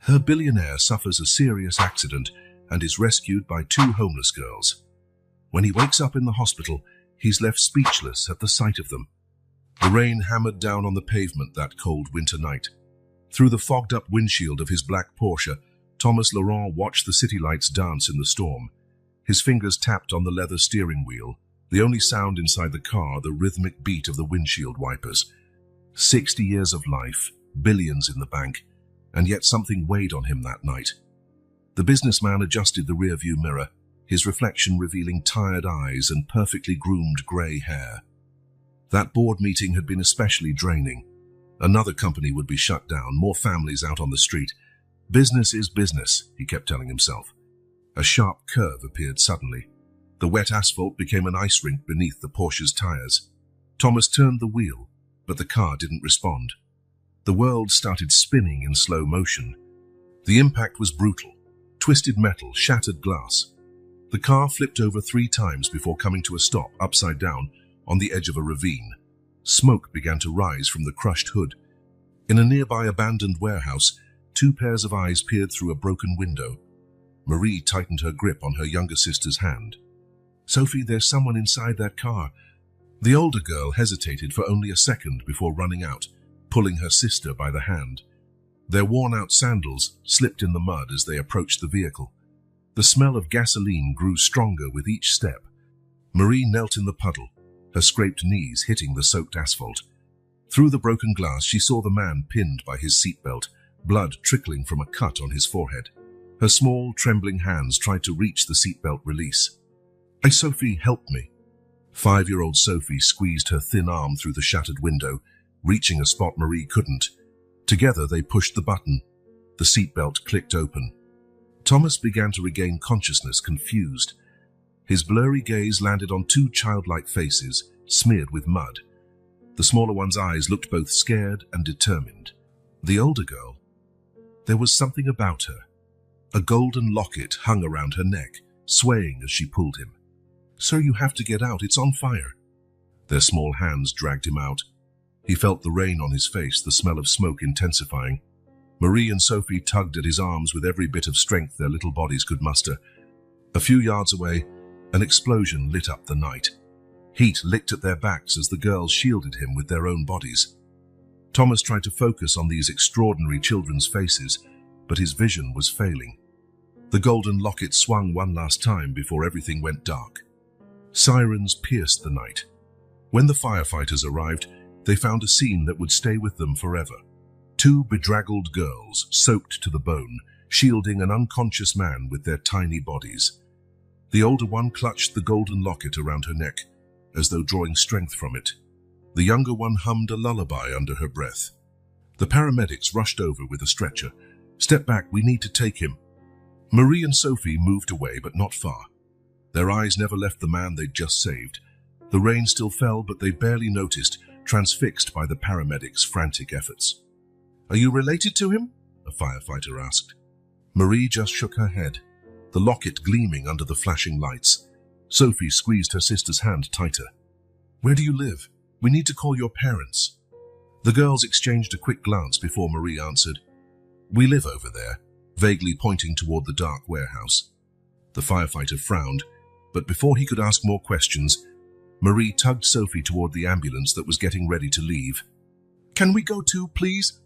Her billionaire suffers a serious accident and is rescued by two homeless girls. When he wakes up in the hospital, he's left speechless at the sight of them. The rain hammered down on the pavement that cold winter night. Through the fogged-up windshield of his black Porsche, Thomas Laurent watched the city lights dance in the storm. His fingers tapped on the leather steering wheel, the only sound inside the car the rhythmic beat of the windshield wipers. 60 years of life, billions in the bank, and yet something weighed on him that night. The businessman adjusted the rearview mirror, his reflection revealing tired eyes and perfectly groomed grey hair. That board meeting had been especially draining. Another company would be shut down, more families out on the street. Business is business, he kept telling himself. A sharp curve appeared suddenly. The wet asphalt became an ice rink beneath the Porsche's tires. Thomas turned the wheel, but the car didn't respond. The world started spinning in slow motion. The impact was brutal. Twisted metal, shattered glass. The car flipped over 3 times before coming to a stop, upside down, on the edge of a ravine. Smoke began to rise from the crushed hood. In a nearby abandoned warehouse, 2 pairs of eyes peered through a broken window. Marie tightened her grip on her younger sister's hand. "Sophie, there's someone inside that car." The older girl hesitated for only a second before running out, pulling her sister by the hand. Their worn-out sandals slipped in the mud as they approached the vehicle. The smell of gasoline grew stronger with each step. Marie knelt in the puddle, her scraped knees hitting the soaked asphalt. Through the broken glass, she saw the man pinned by his seatbelt, blood trickling from a cut on his forehead. Her small, trembling hands tried to reach the seatbelt release. "Hey, Sophie, help me." 5-year-old Sophie squeezed her thin arm through the shattered window, reaching a spot Marie couldn't. Together they pushed the button. The seatbelt clicked open. Thomas began to regain consciousness, confused. His blurry gaze landed on 2 childlike faces, smeared with mud. The smaller one's eyes looked both scared and determined. The older girl, there was something about her. A golden locket hung around her neck, swaying as she pulled him. "Sir, you have to get out, it's on fire." Their small hands dragged him out. He felt the rain on his face, the smell of smoke intensifying. Marie and Sophie tugged at his arms with every bit of strength their little bodies could muster. A few yards away, an explosion lit up the night. Heat licked at their backs as the girls shielded him with their own bodies. Thomas tried to focus on these extraordinary children's faces, but his vision was failing. The golden locket swung one last time before everything went dark. Sirens pierced the night. When the firefighters arrived, they found a scene that would stay with them forever. 2 bedraggled girls, soaked to the bone, shielding an unconscious man with their tiny bodies. The older one clutched the golden locket around her neck, as though drawing strength from it. The younger one hummed a lullaby under her breath. The paramedics rushed over with a stretcher. "Step back, we need to take him." Marie and Sophie moved away, but not far. Their eyes never left the man they'd just saved. The rain still fell, but they barely noticed, transfixed by the paramedics' frantic efforts. "Are you related to him?" a firefighter asked. Marie just shook her head, the locket gleaming under the flashing lights. Sophie squeezed her sister's hand tighter. "Where do you live? We need to call your parents." The girls exchanged a quick glance before Marie answered, "We live over there," vaguely pointing toward the dark warehouse. The firefighter frowned, but before he could ask more questions, Marie tugged Sophie toward the ambulance that was getting ready to leave. "Can we go too, please?"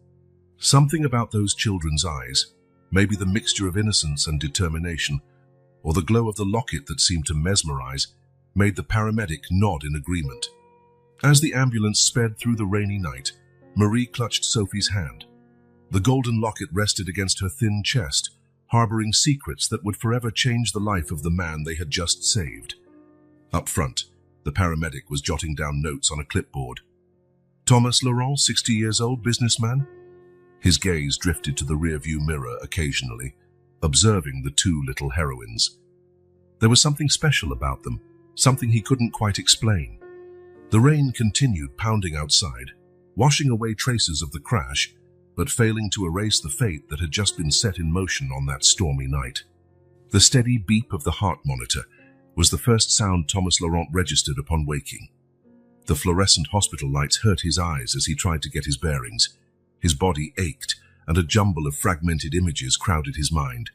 Something about those children's eyes, maybe the mixture of innocence and determination, or the glow of the locket that seemed to mesmerize, made the paramedic nod in agreement. As the ambulance sped through the rainy night, Marie clutched Sophie's hand. The golden locket rested against her thin chest, harboring secrets that would forever change the life of the man they had just saved. Up front, the paramedic was jotting down notes on a clipboard. "Thomas Laurent, 60 years old, businessman." His gaze drifted to the rearview mirror occasionally, observing the 2 little heroines. There was something special about them, something he couldn't quite explain. The rain continued pounding outside, washing away traces of the crash, but failing to erase the fate that had just been set in motion on that stormy night. The steady beep of the heart monitor was the first sound Thomas Laurent registered upon waking. The fluorescent hospital lights hurt his eyes as he tried to get his bearings. His body ached, and a jumble of fragmented images crowded his mind.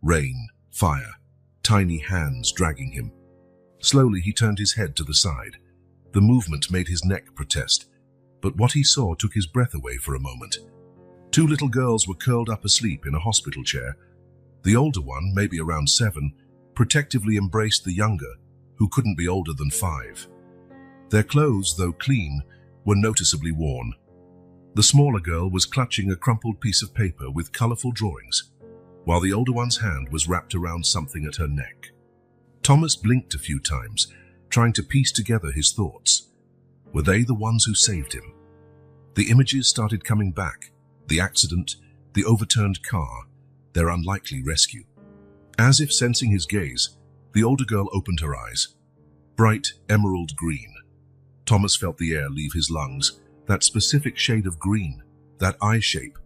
Rain, fire, tiny hands dragging him. Slowly he turned his head to the side. The movement made his neck protest, but what he saw took his breath away for a moment. Two little girls were curled up asleep in a hospital chair. The older one, maybe around 7, protectively embraced the younger, who couldn't be older than 5. Their clothes, though clean, were noticeably worn. The smaller girl was clutching a crumpled piece of paper with colorful drawings, while the older one's hand was wrapped around something at her neck. Thomas blinked a few times, trying to piece together his thoughts. Were they the ones who saved him? The images started coming back. The accident, the overturned car, their unlikely rescue. As if sensing his gaze, the older girl opened her eyes. Bright emerald green. Thomas felt the air leave his lungs, that specific shade of green, that eye shape.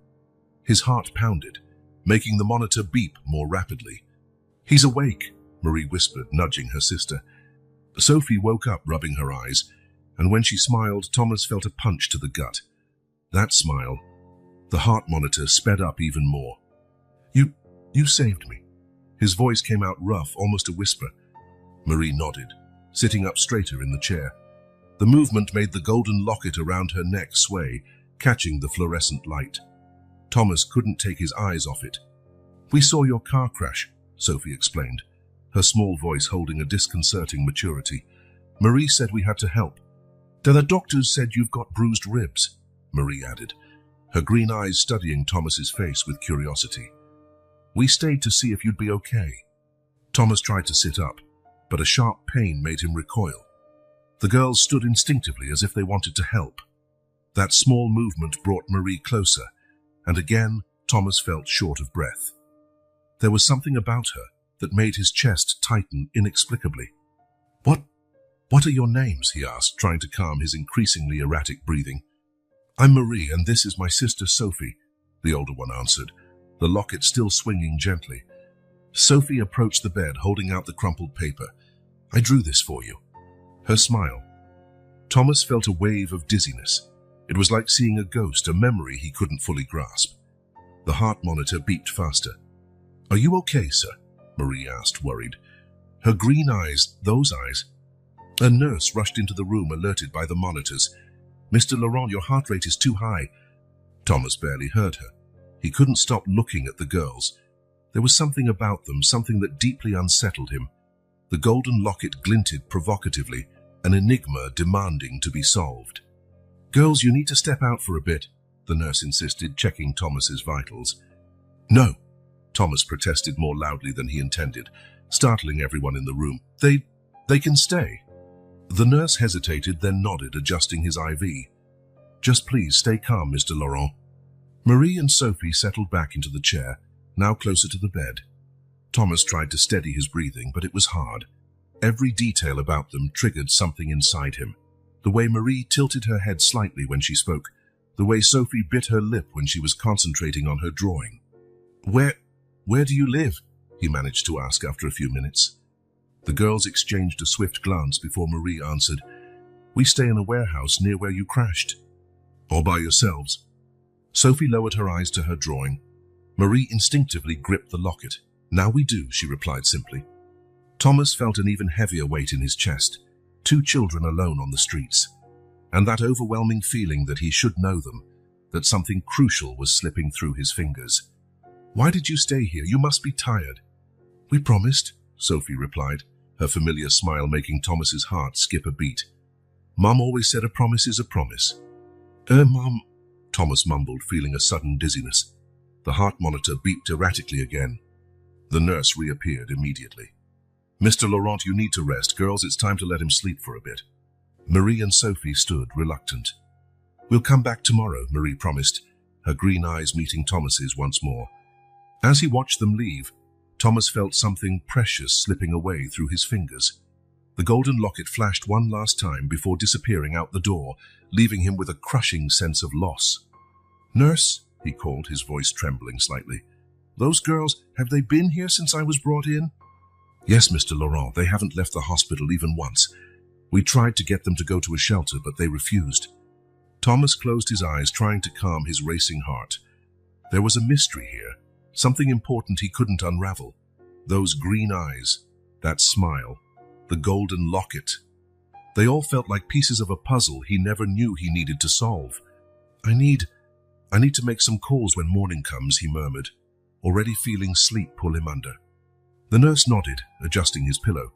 His heart pounded, making the monitor beep more rapidly. "He's awake," Marie whispered, nudging her sister. Sophie woke up, rubbing her eyes, and when she smiled, Thomas felt a punch to the gut. That smile. The heart monitor sped up even more. You saved me." His voice came out rough, almost a whisper. Marie nodded, sitting up straighter in the chair. The movement made the golden locket around her neck sway, catching the fluorescent light. Thomas couldn't take his eyes off it. "We saw your car crash," Sophie explained, her small voice holding a disconcerting maturity. "Marie said we had to help." "The doctors said you've got bruised ribs," Marie added, her green eyes studying Thomas's face with curiosity. "We stayed to see if you'd be okay." Thomas tried to sit up, but a sharp pain made him recoil. The girls stood instinctively as if they wanted to help. That small movement brought Marie closer, and again Thomas felt short of breath. There was something about her that made his chest tighten inexplicably. What are your names?" he asked, trying to calm his increasingly erratic breathing. "I'm Marie, and this is my sister Sophie," the older one answered, the locket still swinging gently. Sophie approached the bed, holding out the crumpled paper. "I drew this for you." Her smile. Thomas felt a wave of dizziness. It was like seeing a ghost, a memory he couldn't fully grasp. The heart monitor beeped faster. "Are you okay, sir?" Marie asked, worried. Her green eyes, those eyes. A nurse rushed into the room, alerted by the monitors. "Mr. Laurent, your heart rate is too high." Thomas barely heard her. He couldn't stop looking at the girls. There was something about them, something that deeply unsettled him. The golden locket glinted provocatively, an enigma demanding to be solved. "Girls, you need to step out for a bit," the nurse insisted, checking Thomas's vitals. "No," Thomas protested more loudly than he intended, startling everyone in the room. They can stay." The nurse hesitated, then nodded, adjusting his IV. "Just please stay calm, Mr. Laurent." Marie and Sophie settled back into the chair, now closer to the bed. Thomas tried to steady his breathing, but it was hard. Every detail about them triggered something inside him. The way Marie tilted her head slightly when she spoke, the way Sophie bit her lip when she was concentrating on her drawing. Where do you live?" he managed to ask after a few minutes. The girls exchanged a swift glance before Marie answered, "We stay in a warehouse near where you crashed." "All by yourselves?" Sophie lowered her eyes to her drawing. Marie instinctively gripped the locket. "Now we do," she replied simply. Thomas felt an even heavier weight in his chest. 2 children alone on the streets. And that overwhelming feeling that he should know them, that something crucial was slipping through his fingers. "Why did you stay here? You must be tired." "We promised," Sophie replied, her familiar smile making Thomas's heart skip a beat. "Mum always said a promise is a promise." Mum," Thomas mumbled, feeling a sudden dizziness. The heart monitor beeped erratically again. The nurse reappeared immediately. "Mr. Laurent, you need to rest. Girls, it's time to let him sleep for a bit." Marie and Sophie stood, reluctant. "We'll come back tomorrow," Marie promised, her green eyes meeting Thomas's once more. As he watched them leave, Thomas felt something precious slipping away through his fingers. The golden locket flashed one last time before disappearing out the door, leaving him with a crushing sense of loss. "Nurse," he called, his voice trembling slightly. "Those girls, have they been here since I was brought in?" "Yes, Mr. Laurent, they haven't left the hospital even once. We tried to get them to go to a shelter, but they refused." Thomas closed his eyes, trying to calm his racing heart. There was a mystery here, something important he couldn't unravel. Those green eyes, that smile, the golden locket. They all felt like pieces of a puzzle he never knew he needed to solve. I need to make some calls when morning comes, he murmured, already feeling sleep pull him under. The nurse nodded, adjusting his pillow.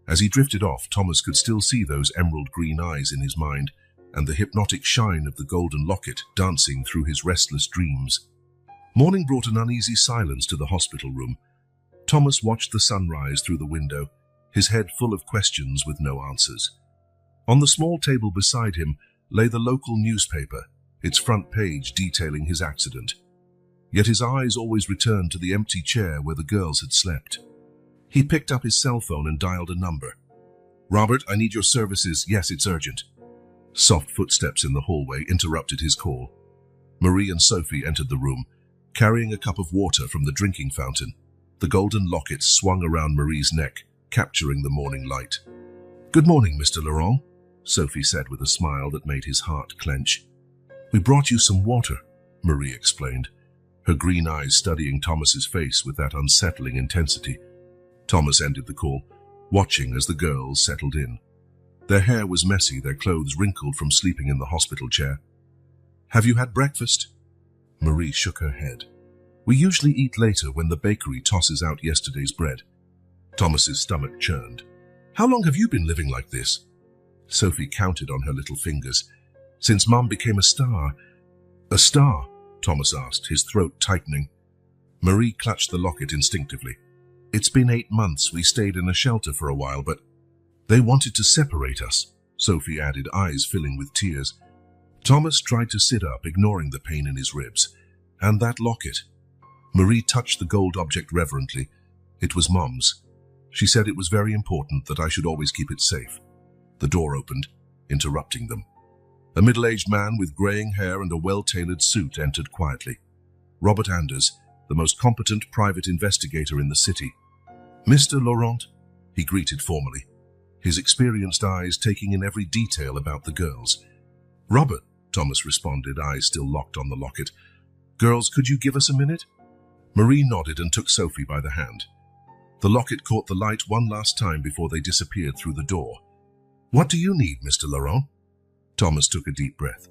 As he drifted off, Thomas could still see those emerald green eyes in his mind and the hypnotic shine of the golden locket dancing through his restless dreams. Morning brought an uneasy silence to the hospital room. Thomas watched the sunrise through the window, his head full of questions with no answers. On the small table beside him lay the local newspaper, its front page detailing his accident. Yet his eyes always returned to the empty chair where the girls had slept. He picked up his cell phone and dialed a number. "Robert, I need your services. Yes, it's urgent." Soft footsteps in the hallway interrupted his call. Marie and Sophie entered the room, carrying a cup of water from the drinking fountain. The golden locket swung around Marie's neck, capturing the morning light. "Good morning, Mr. Laurent," Sophie said with a smile that made his heart clench. "We brought you some water," Marie explained, her green eyes studying Thomas's face with that unsettling intensity. Thomas ended the call, watching as the girls settled in. Their hair was messy, their clothes wrinkled from sleeping in the hospital chair. "Have you had breakfast?" Marie shook her head. "We usually eat later when the bakery tosses out yesterday's bread." Thomas's stomach churned. "How long have you been living like this?" Sophie counted on her little fingers. "Since Mum became a star." "A star?" Thomas asked, his throat tightening. Marie clutched the locket instinctively. "It's been 8 months. We stayed in a shelter for a while, but they wanted to separate us," Sophie added, eyes filling with tears. Thomas tried to sit up, ignoring the pain in his ribs. "And that locket." Marie touched the gold object reverently. "It was Mum's. She said it was very important that I should always keep it safe." The door opened, interrupting them. A middle-aged man with graying hair and a well-tailored suit entered quietly. Robert Anders, the most competent private investigator in the city. "Mr. Laurent," he greeted formally, his experienced eyes taking in every detail about the girls. "Robert," Thomas responded, eyes still locked on the locket. "Girls, could you give us a minute?" Marie nodded and took Sophie by the hand. The locket caught the light one last time before they disappeared through the door. "What do you need, Mr. Laurent?" Thomas took a deep breath.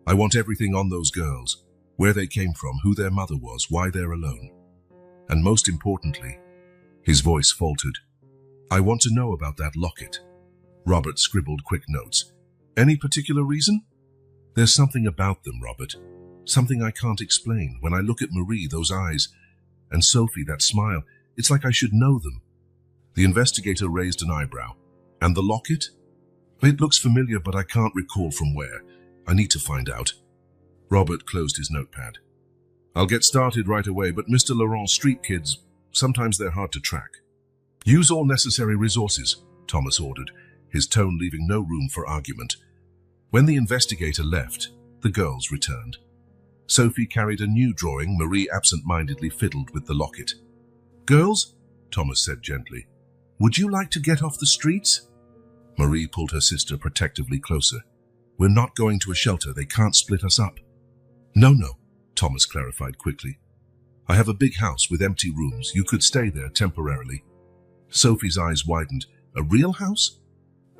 "I want everything on those girls, where they came from, who their mother was, why they're alone. And most importantly," his voice faltered, "I want to know about that locket." Robert scribbled quick notes. "Any particular reason?" "There's something about them, Robert. Something I can't explain. When I look at Marie, those eyes, and Sophie, that smile, it's like I should know them." The investigator raised an eyebrow. "And the locket?" "It looks familiar, but I can't recall from where. I need to find out." Robert closed his notepad. "I'll get started right away, but Mr. Laurent, street kids, sometimes they're hard to track." "Use all necessary resources," Thomas ordered, his tone leaving no room for argument. When the investigator left, the girls returned. Sophie carried a new drawing. Marie absent-mindedly fiddled with the locket. "Girls," Thomas said gently, "would you like to get off the streets?" Marie pulled her sister protectively closer. "We're not going to a shelter. They can't split us up." No, Thomas clarified quickly. "I have a big house with empty rooms. You could stay there temporarily." Sophie's eyes widened. "A real house?"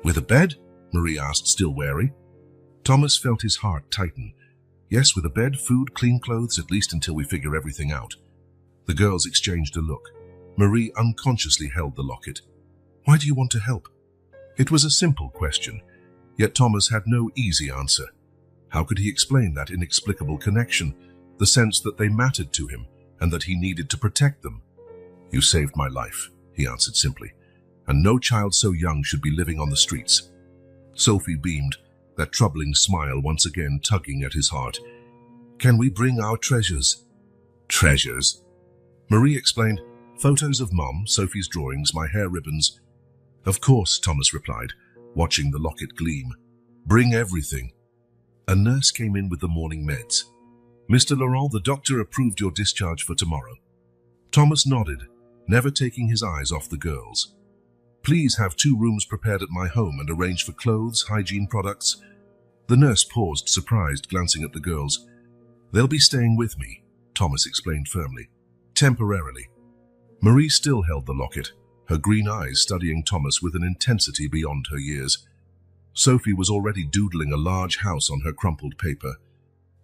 "With a bed?" Marie asked, still wary. Thomas felt his heart tighten. "Yes, with a bed, food, clean clothes, at least until we figure everything out." The girls exchanged a look. Marie unconsciously held the locket. "Why do you want to help?" It was a simple question, yet Thomas had no easy answer. How could he explain that inexplicable connection, the sense that they mattered to him and that he needed to protect them? "You saved my life," he answered simply, "and no child so young should be living on the streets." Sophie beamed, that troubling smile once again tugging at his heart. "Can we bring our treasures?" "Treasures?" Marie explained. "Photos of Mom, Sophie's drawings, my hair ribbons." "Of course," Thomas replied, watching the locket gleam. "Bring everything." A nurse came in with the morning meds. "Mr. Laurent, the doctor approved your discharge for tomorrow." Thomas nodded, never taking his eyes off the girls. "Please have 2 rooms prepared at my home and arrange for clothes, hygiene products." The nurse paused, surprised, glancing at the girls. "They'll be staying with me," Thomas explained firmly. Temporarily. Marie still held the locket, her green eyes studying Thomas with an intensity beyond her years. Sophie was already doodling a large house on her crumpled paper.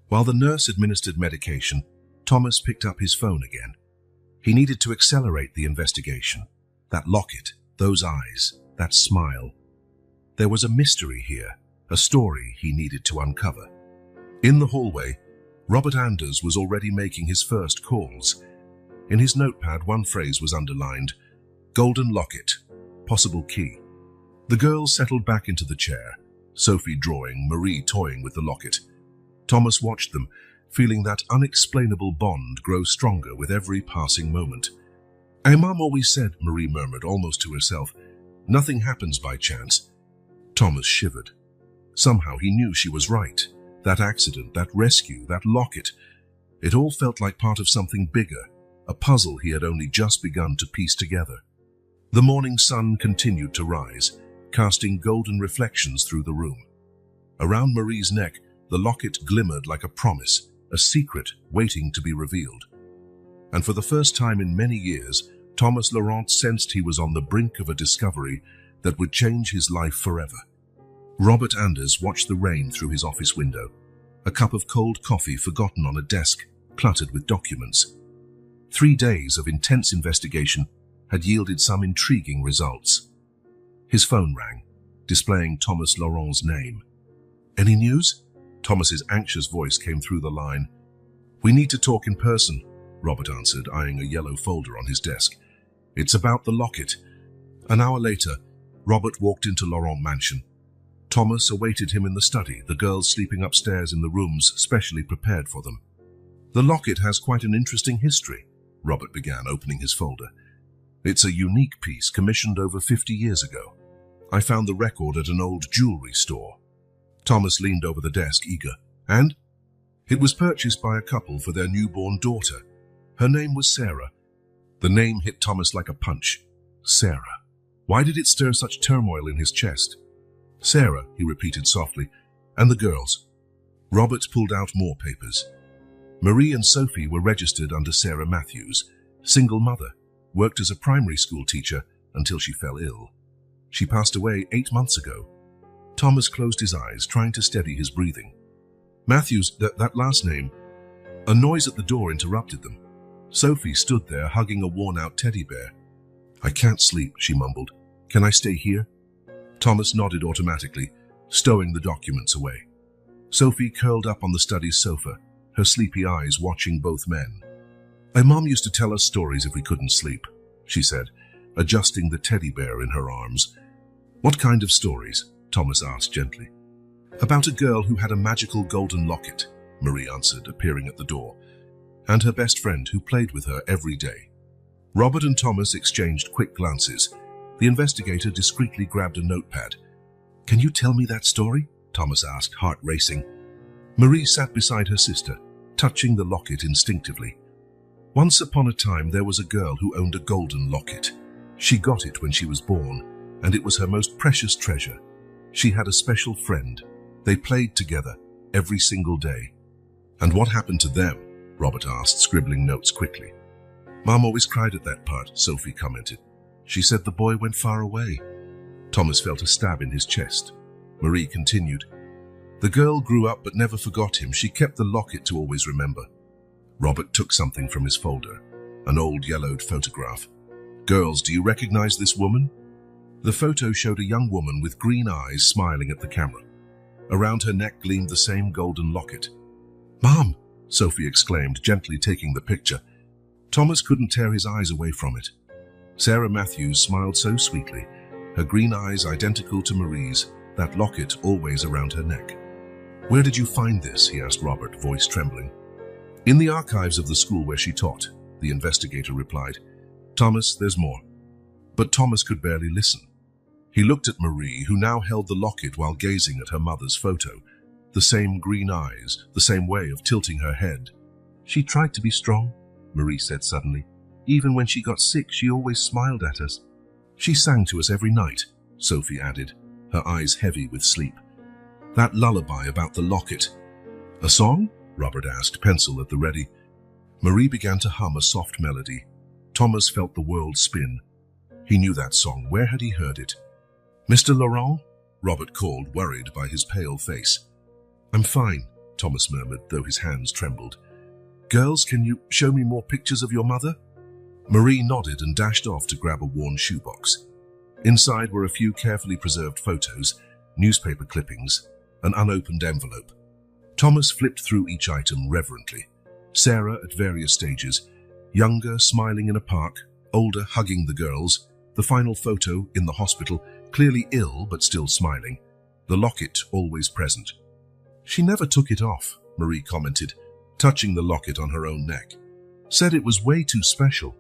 While the nurse administered medication, Thomas picked up his phone again. He needed to accelerate the investigation. That locket, those eyes, that smile. There was a mystery here, a story he needed to uncover. In the hallway, Robert Anders was already making his first calls. In his notepad, one phrase was underlined: golden locket, possible key. The girls settled back into the chair, Sophie drawing, Marie toying with the locket. Thomas watched them, feeling that unexplainable bond grow stronger with every passing moment. Mom always said, Marie murmured almost to herself, nothing happens by chance. Thomas shivered. Somehow he knew she was right. That accident, that rescue, that locket, it all felt like part of something bigger, a puzzle he had only just begun to piece together. The morning sun continued to rise, casting golden reflections through the room. Around Marie's neck, the locket glimmered like a promise, a secret waiting to be revealed. And for the first time in many years, Thomas Laurent sensed he was on the brink of a discovery that would change his life forever. Robert Anders watched the rain through his office window, a cup of cold coffee forgotten on a desk, cluttered with documents. 3 days of intense investigation had yielded some intriguing results. His phone rang, displaying Thomas Laurent's name. Any news? Thomas's anxious voice came through the line. We need to talk in person, Robert answered, eyeing a yellow folder on his desk. It's about the locket. An hour later, Robert walked into Laurent Mansion. Thomas awaited him in the study, the girls sleeping upstairs in the rooms specially prepared for them. The locket has quite an interesting history, Robert began, opening his folder. It's a unique piece commissioned over 50 years ago. I found the record at an old jewelry store. Thomas leaned over the desk, eager. And? It was purchased by a couple for their newborn daughter. Her name was Sarah. The name hit Thomas like a punch. Sarah. Why did it stir such turmoil in his chest? Sarah, he repeated softly, and the girls. Robert pulled out more papers. Marie and Sophie were registered under Sarah Matthews, single mother, worked as a primary school teacher until she fell ill. She passed away 8 months ago. Thomas closed his eyes, trying to steady his breathing. Matthews, that last name. A noise at the door interrupted them. Sophie stood there, hugging a worn-out teddy bear. I can't sleep, she mumbled. Can I stay here? Thomas nodded automatically, stowing the documents away. Sophie curled up on the study's sofa, her sleepy eyes watching both men. My mom used to tell us stories if we couldn't sleep, she said, adjusting the teddy bear in her arms. What kind of stories? Thomas asked gently. About a girl who had a magical golden locket, Marie answered, appearing at the door, and her best friend who played with her every day. Robert and Thomas exchanged quick glances. The investigator discreetly grabbed a notepad. Can you tell me that story? Thomas asked, heart racing. Marie sat beside her sister, touching the locket instinctively. Once upon a time, there was a girl who owned a golden locket. She got it when she was born, and it was her most precious treasure. She had a special friend. They played together every single day. And what happened to them? Robert asked, scribbling notes quickly. Mom always cried at that part, Sophie commented. She said the boy went far away. Thomas felt a stab in his chest. Marie continued. The girl grew up but never forgot him. She kept the locket to always remember. Robert took something from his folder, an old yellowed photograph. Girls, do you recognize this woman? The photo showed a young woman with green eyes smiling at the camera. Around her neck gleamed the same golden locket. Mom, Sophie exclaimed, gently taking the picture. Thomas couldn't tear his eyes away from it. Sarah Matthews smiled so sweetly, her green eyes identical to Marie's, that locket always around her neck. Where did you find this? He asked Robert, voice trembling. In the archives of the school where she taught, the investigator replied. Thomas, there's more. But Thomas could barely listen. He looked at Marie, who now held the locket while gazing at her mother's photo. The same green eyes, the same way of tilting her head. She tried to be strong, Marie said suddenly. Even when she got sick, she always smiled at us. She sang to us every night, Sophie added, her eyes heavy with sleep. That lullaby about the locket. A song? Robert asked, pencil at the ready. Marie began to hum a soft melody. Thomas felt the world spin. He knew that song. Where had he heard it? "Mr. Laurent?" Robert called, worried by his pale face. "I'm fine," Thomas murmured, though his hands trembled. "Girls, can you show me more pictures of your mother?" Marie nodded and dashed off to grab a worn shoebox. Inside were a few carefully preserved photos, newspaper clippings, an unopened envelope. Thomas flipped through each item reverently. Sarah at various stages, younger, smiling in a park, older, hugging the girls, the final photo in the hospital, clearly ill but still smiling, the locket always present. "She never took it off," Marie commented, touching the locket on her own neck. "Said it was way too special."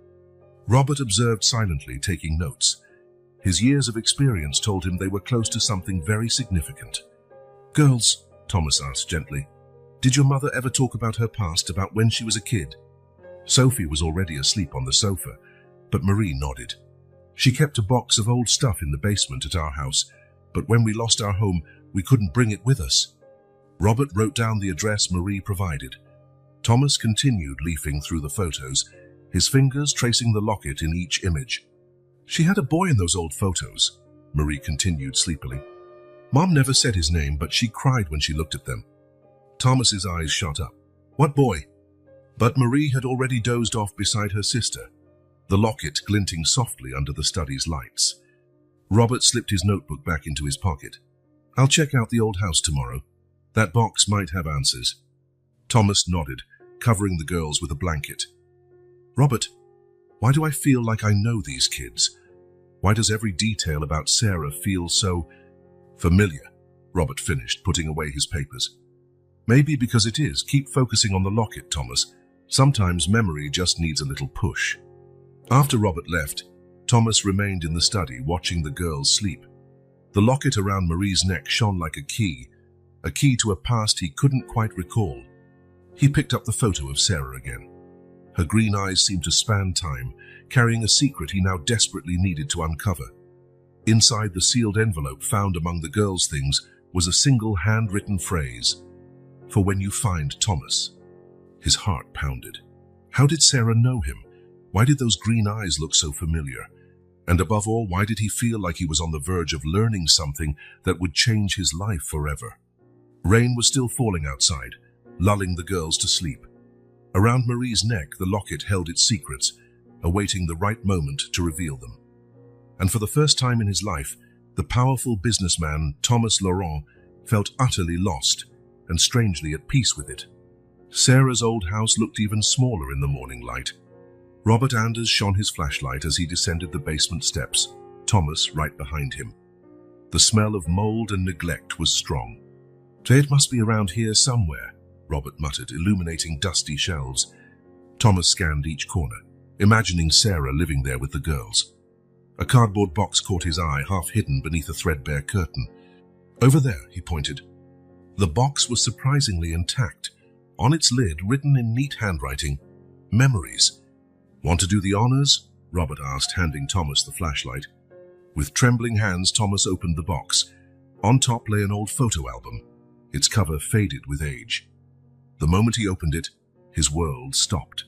Robert observed silently, taking notes. His years of experience told him they were close to something very significant. "Girls," Thomas asked gently, "did your mother ever talk about her past, about when she was a kid?" Sophie was already asleep on the sofa, but Marie nodded. "She kept a box of old stuff in the basement at our house, but when we lost our home, we couldn't bring it with us." Robert wrote down the address Marie provided. Thomas continued leafing through the photos, his fingers tracing the locket in each image. "She had a boy in those old photos," Marie continued sleepily. "Mom never said his name, but she cried when she looked at them." Thomas's eyes shot up. "What boy?" But Marie had already dozed off beside her sister, the locket glinting softly under the study's lights. Robert slipped his notebook back into his pocket. "I'll check out the old house tomorrow. That box might have answers." Thomas nodded, covering the girls with a blanket. "Robert, why do I feel like I know these kids? Why does every detail about Sarah feel so familiar?" Robert finished, putting away his papers. "Maybe because it is. Keep focusing on the locket, Thomas. Sometimes memory just needs a little push." After Robert left, Thomas remained in the study, watching the girls sleep. The locket around Marie's neck shone like a key to a past he couldn't quite recall. He picked up the photo of Sarah again. Her green eyes seemed to span time, carrying a secret he now desperately needed to uncover. Inside the sealed envelope found among the girls' things was a single handwritten phrase: "For when you find Thomas." His heart pounded. How did Sarah know him? Why did those green eyes look so familiar? And above all, why did he feel like he was on the verge of learning something that would change his life forever? Rain was still falling outside, lulling the girls to sleep. Around Marie's neck, the locket held its secrets, awaiting the right moment to reveal them. And for the first time in his life, the powerful businessman Thomas Laurent felt utterly lost and strangely at peace with it. Sarah's old house looked even smaller in the morning light. Robert Anders shone his flashlight as he descended the basement steps, Thomas right behind him. The smell of mold and neglect was strong. "It must be around here somewhere," Robert muttered, illuminating dusty shelves. Thomas scanned each corner, imagining Sarah living there with the girls. A cardboard box caught his eye, half hidden beneath a threadbare curtain. "Over there," he pointed. The box was surprisingly intact. On its lid, written in neat handwriting, "Memories." "Want to do the honors?" Robert asked, handing Thomas the flashlight. With trembling hands, Thomas opened the box. On top lay an old photo album, its cover faded with age. The moment he opened it, his world stopped.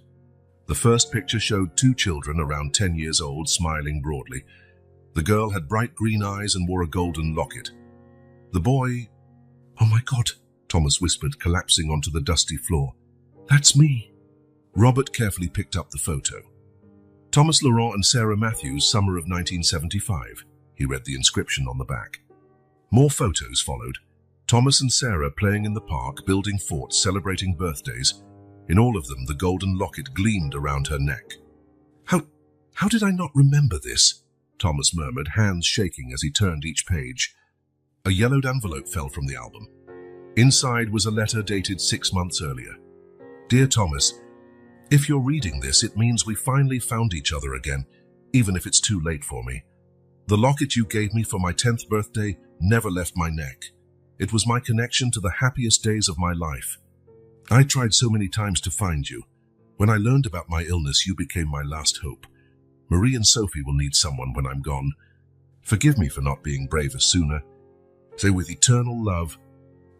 The first picture showed two children around 10 years old, smiling broadly. The girl had bright green eyes and wore a golden locket. The boy... "Oh my God," Thomas whispered, collapsing onto the dusty floor. "That's me." Robert carefully picked up the photo. "Thomas Laurent and Sarah Matthews, summer of 1975. He read the inscription on the back. More photos followed. Thomas and Sarah playing in the park, building forts, celebrating birthdays. In all of them, the golden locket gleamed around her neck. How did I not remember this?" Thomas murmured, hands shaking as he turned each page. A yellowed envelope fell from the album. Inside was a letter dated 6 months earlier. "Dear Thomas, if you're reading this, it means we finally found each other again, even if it's too late for me. The locket you gave me for my 10th birthday never left my neck. It was my connection to the happiest days of my life. I tried so many times to find you. When I learned about my illness, you became my last hope. Marie and Sophie will need someone when I'm gone. Forgive me for not being braver sooner. Say with eternal love,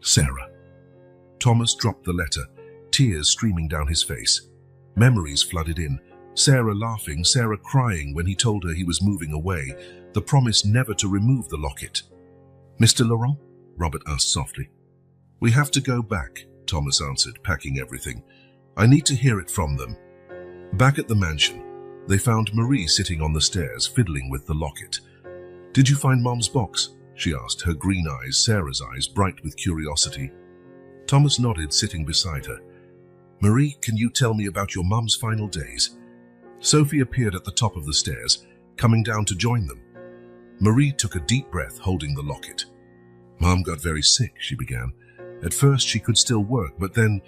Sarah." Thomas dropped the letter, tears streaming down his face. Memories flooded in. Sarah laughing, Sarah crying when he told her he was moving away, the promise never to remove the locket. "Mr. Laurent?" Robert asked softly. "We have to go back," Thomas answered, packing everything. "I need to hear it from them." Back at the mansion, they found Marie sitting on the stairs, fiddling with the locket. "Did you find Mom's box?" she asked, her green eyes, Sarah's eyes, bright with curiosity. Thomas nodded, sitting beside her. "Marie, can you tell me about your mum's final days?" Sophie appeared at the top of the stairs, coming down to join them. Marie took a deep breath, holding the locket. "Mom got very sick," she began. "At first she could still work, but then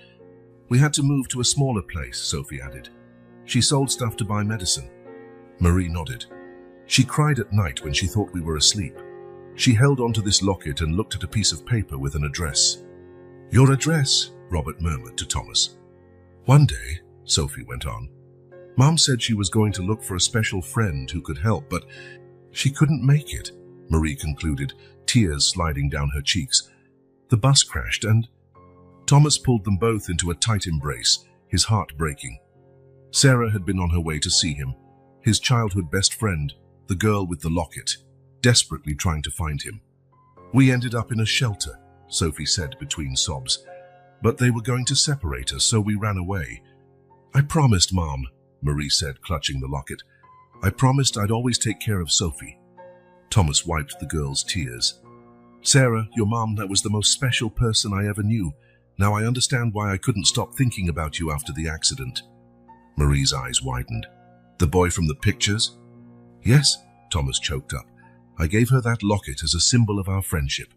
we had to move to a smaller place," Sophie added. "She sold stuff to buy medicine." Marie nodded. "She cried at night when she thought we were asleep. She held onto this locket and looked at a piece of paper with an address." "Your address," Robert murmured to Thomas. "One day," Sophie went on, "Mom said she was going to look for a special friend who could help, but she couldn't make it," Marie concluded, tears sliding down her cheeks. "The bus crashed and—" Thomas pulled them both into a tight embrace, his heart breaking. Sarah had been on her way to see him, his childhood best friend, the girl with the locket, desperately trying to find him. "We ended up in a shelter," Sophie said between sobs. "But they were going to separate us, so we ran away. I promised Mom," Marie said, clutching the locket. "I promised I'd always take care of Sophie." Thomas wiped the girl's tears. "Sarah, your mom, that was the most special person I ever knew. Now I understand why I couldn't stop thinking about you after the accident." Marie's eyes widened. "The boy from the pictures?" "Yes," Thomas choked up. "I gave her that locket as a symbol of our friendship."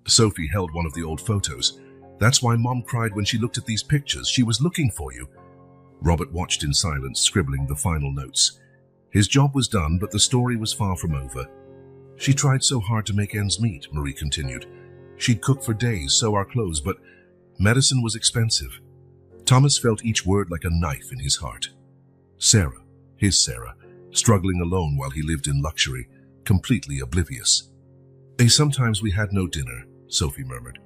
Sophie held one of the old photos. "That's why Mom cried when she looked at these pictures. She was looking for you." Robert watched in silence, scribbling the final notes. His job was done, but the story was far from over. "She tried so hard to make ends meet," Marie continued. "She'd cook for days, sew our clothes, but medicine was expensive." Thomas felt each word like a knife in his heart. Sarah, his Sarah, struggling alone while he lived in luxury, completely oblivious. Sometimes we had no dinner," Sophie murmured.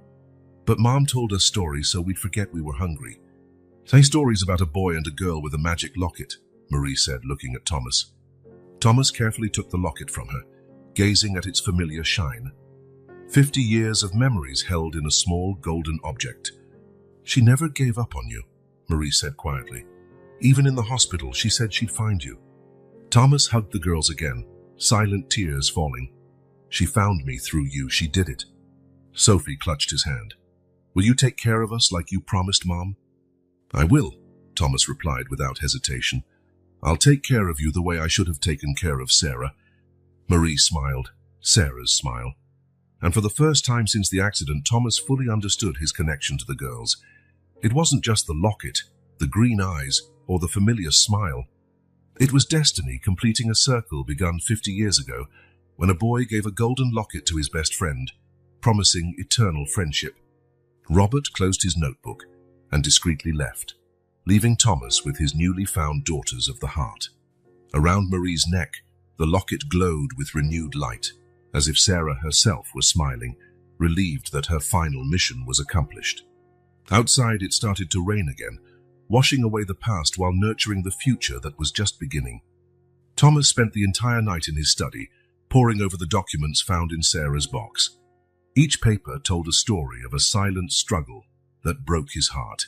"But Mom told us stories so we'd forget we were hungry." "Say stories about a boy and a girl with a magic locket," Marie said, looking at Thomas. Thomas carefully took the locket from her, gazing at its familiar shine. 50 years of memories held in a small golden object. "She never gave up on you," Marie said quietly. "Even in the hospital, she said she'd find you." Thomas hugged the girls again, silent tears falling. "She found me through you. She did it." Sophie clutched his hand. "Will you take care of us like you promised, Mom?" "I will," Thomas replied without hesitation. "I'll take care of you the way I should have taken care of Sarah." Marie smiled, Sarah's smile. And for the first time since the accident, Thomas fully understood his connection to the girls. It wasn't just the locket, the green eyes, or the familiar smile. It was destiny completing a circle begun 50 years ago, when a boy gave a golden locket to his best friend, promising eternal friendship. Robert closed his notebook and discreetly left, leaving Thomas with his newly found daughters of the heart. Around Marie's neck, the locket glowed with renewed light, as if Sarah herself was smiling, relieved that her final mission was accomplished. Outside, it started to rain again, washing away the past while nurturing the future that was just beginning. Thomas spent the entire night in his study, poring over the documents found in Sarah's box. Each paper told a story of a silent struggle that broke his heart.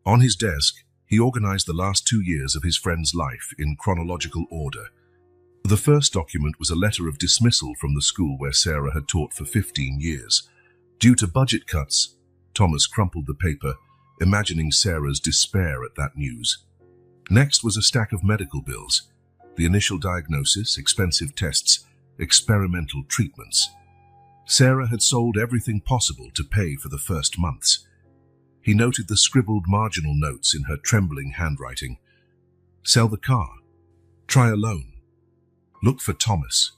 On his desk, he organized the last 2 years of his friend's life in chronological order. The first document was a letter of dismissal from the school where Sarah had taught for 15 years. Due to budget cuts, Thomas crumpled the paper, imagining Sarah's despair at that news. Next was a stack of medical bills, the initial diagnosis, expensive tests, experimental treatments. Sarah had sold everything possible to pay for the first months. He noted the scribbled marginal notes in her trembling handwriting. Sell the car. Try a loan. Look for Thomas.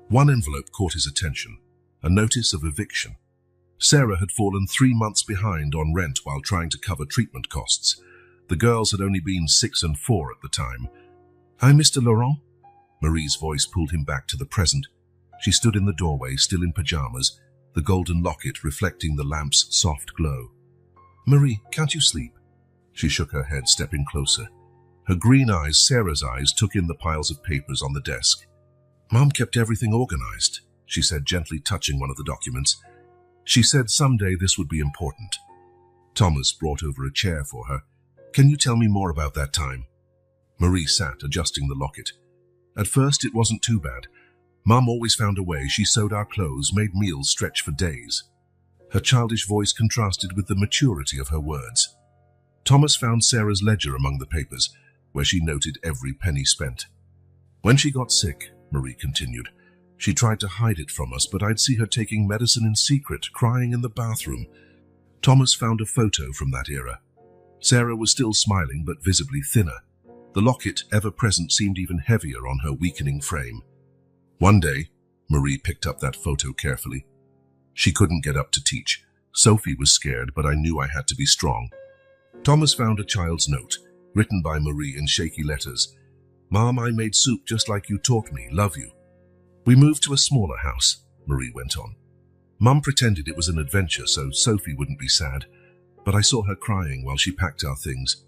One envelope caught his attention, a notice of eviction. Sarah had fallen 3 months behind on rent while trying to cover treatment costs. The girls had only been 6 and 4 at the time. "Hi, Mr. Laurent?" Marie's voice pulled him back to the present. She stood in the doorway, still in pajamas, the golden locket reflecting the lamp's soft glow. "Marie, can't you sleep?" She shook her head, stepping closer. Her green eyes, Sarah's eyes, took in the piles of papers on the desk. "Mom kept everything organized," she said, gently touching one of the documents. "She said someday this would be important." Thomas brought over a chair for her. "Can you tell me more about that time?" Marie sat, adjusting the locket. "At first, it wasn't too bad. Mom always found a way. She sewed our clothes, made meals stretch for days." Her childish voice contrasted with the maturity of her words. Thomas found Sarah's ledger among the papers, where she noted every penny spent. "When she got sick," Marie continued, "she tried to hide it from us, but I'd see her taking medicine in secret, crying in the bathroom." Thomas found a photo from that era. Sarah was still smiling, but visibly thinner. The locket, ever present, seemed even heavier on her weakening frame. One day, Marie picked up that photo carefully. "She couldn't get up to teach. Sophie was scared, but I knew I had to be strong." Thomas found a child's note, written by Marie in shaky letters. "Mom, I made soup just like you taught me. Love you." "We moved to a smaller house," Marie went on. "Mom pretended it was an adventure so Sophie wouldn't be sad, but I saw her crying while she packed our things."